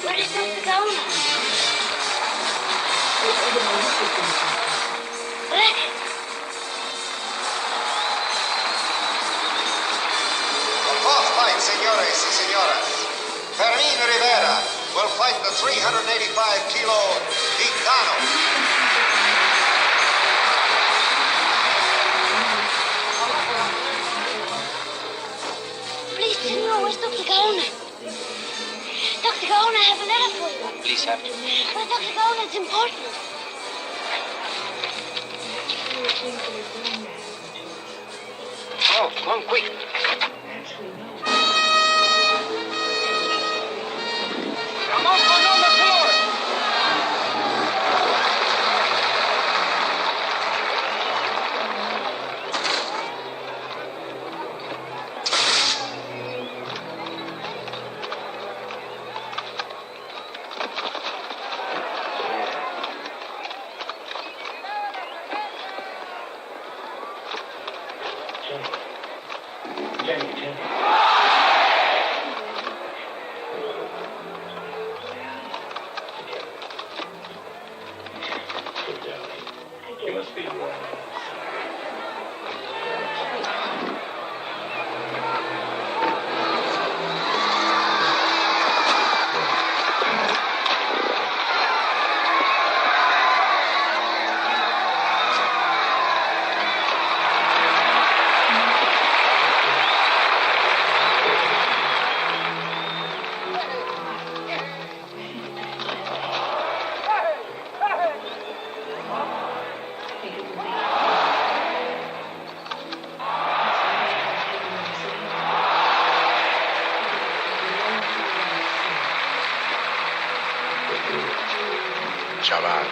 Where is Dr. Gaona? Ready. The fourth fight, señores y señoras. Fermin Rivera will fight the 385-kilo Gitano. Please, senor, where's Dr. Gaona? Dr. Gaona, I have a letter for you. Please have it. But Dr. Gaona, it's important. Oh, come quick. Come on, for number 4. chaval.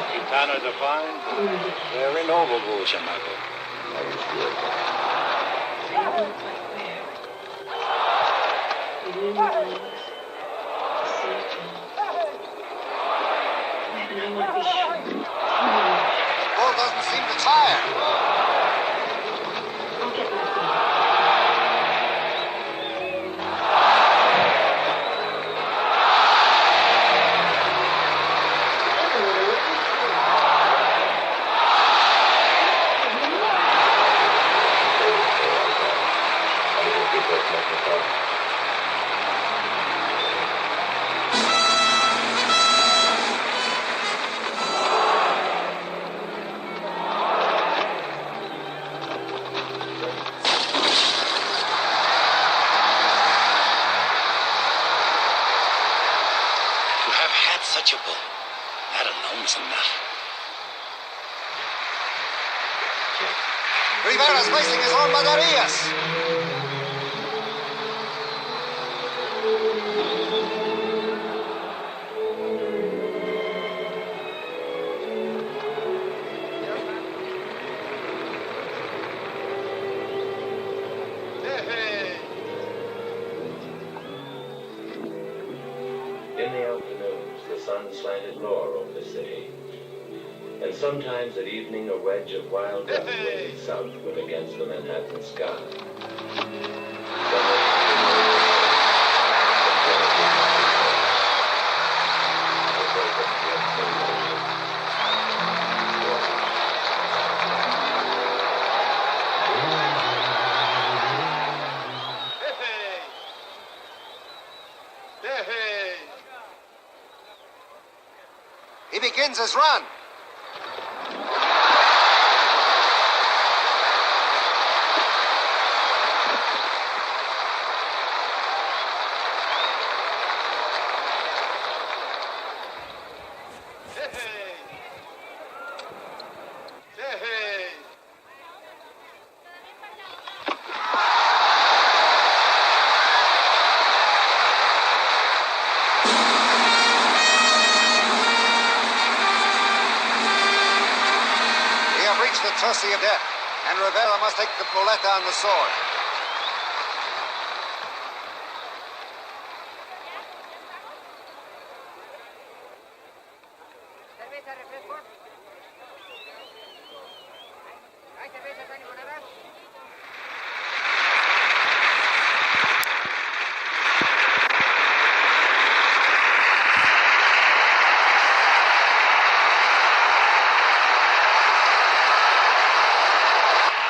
Gitanos are fine. Very noble, chamaco. Bull doesn't seem to tire. Such a bull. That alone is enough. Rivera's wasting his own baterías. In the afternoons, the sun slanted lower over the city. And sometimes at evening, a wedge of wild duck waved southward against the Manhattan sky. He begins his run. The Tussey of death, and Rivera must take the muleta and the sword.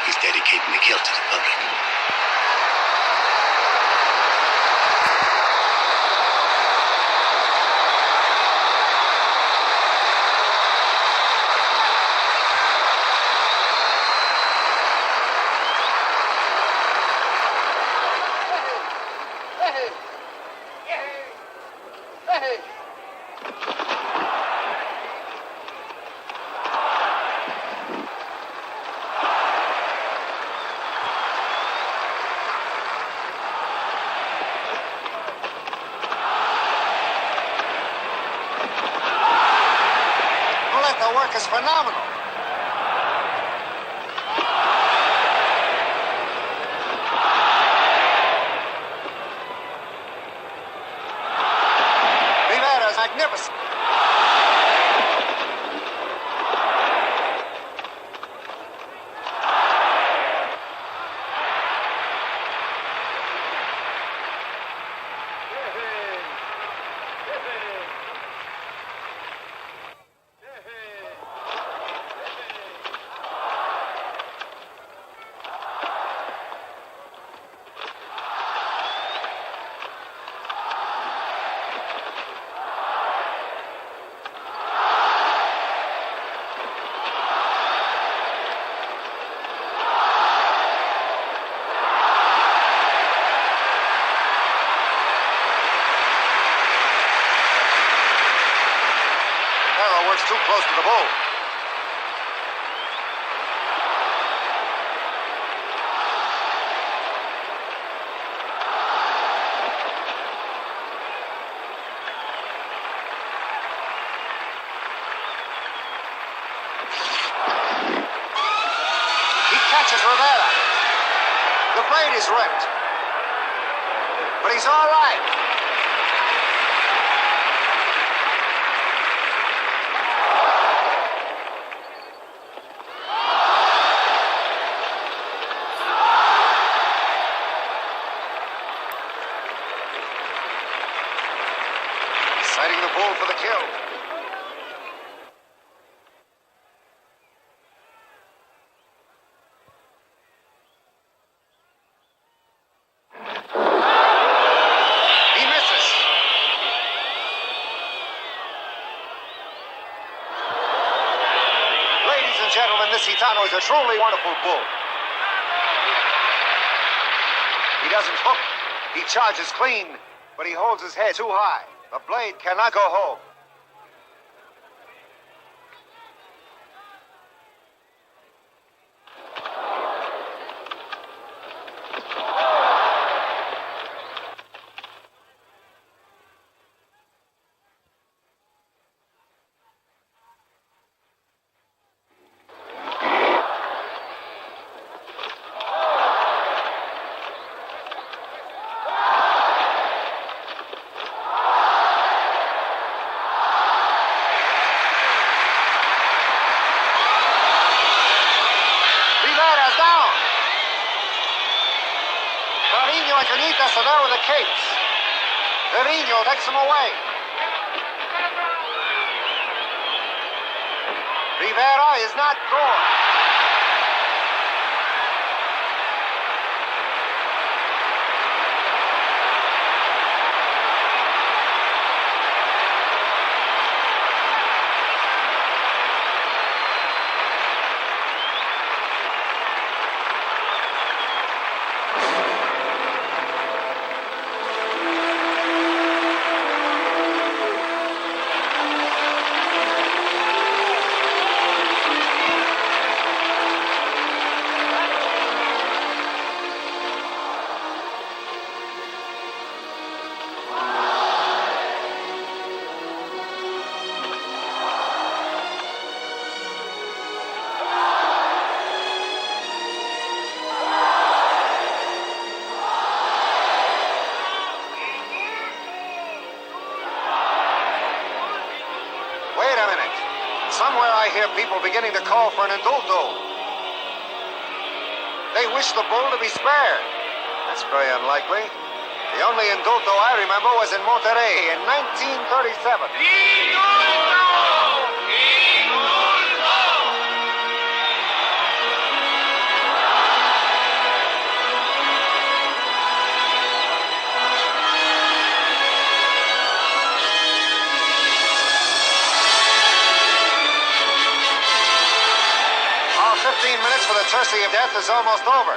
He's dedicating the kill to the public. The work is phenomenal. Rivera's magnificent. Works too close to the bull. He catches Rivera. The blade is ripped. But he's all right. Sighting the bull for the kill. He misses. Ladies and gentlemen, this Gitano is a truly wonderful bull. He doesn't hook. He charges clean, but he holds his head too high. The blade cannot go home. Trevino and Canitas are there with the capes. Trevino takes them away. Rivera is not gone. Somewhere I hear people beginning to call for an indulto. they wished the bull to be spared. That's very unlikely. The only indulto I remember was in Monterrey in 1937. Our 15 minutes for the Tercy of Death is almost over.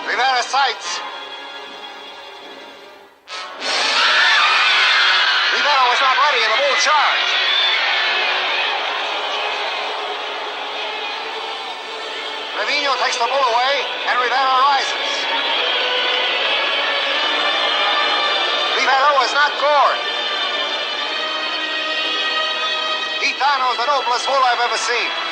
Rivera sights. Rivera was not ready in the bull charge. Trevino takes the bull away, and Rivera rises. Rivera was not gored. Gitano's the noblest bull I've ever seen.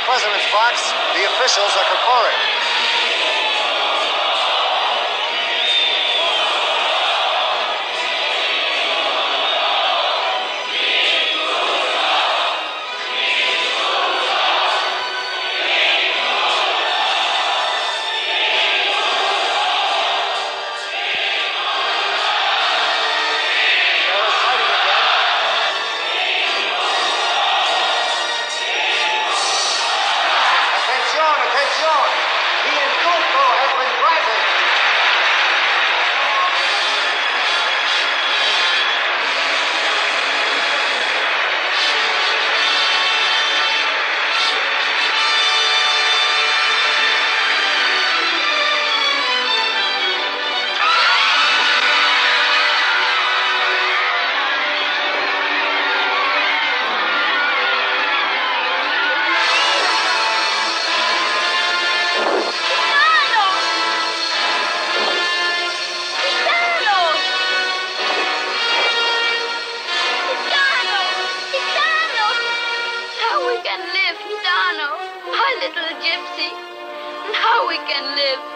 President's box, the officials are concurring. How we can live.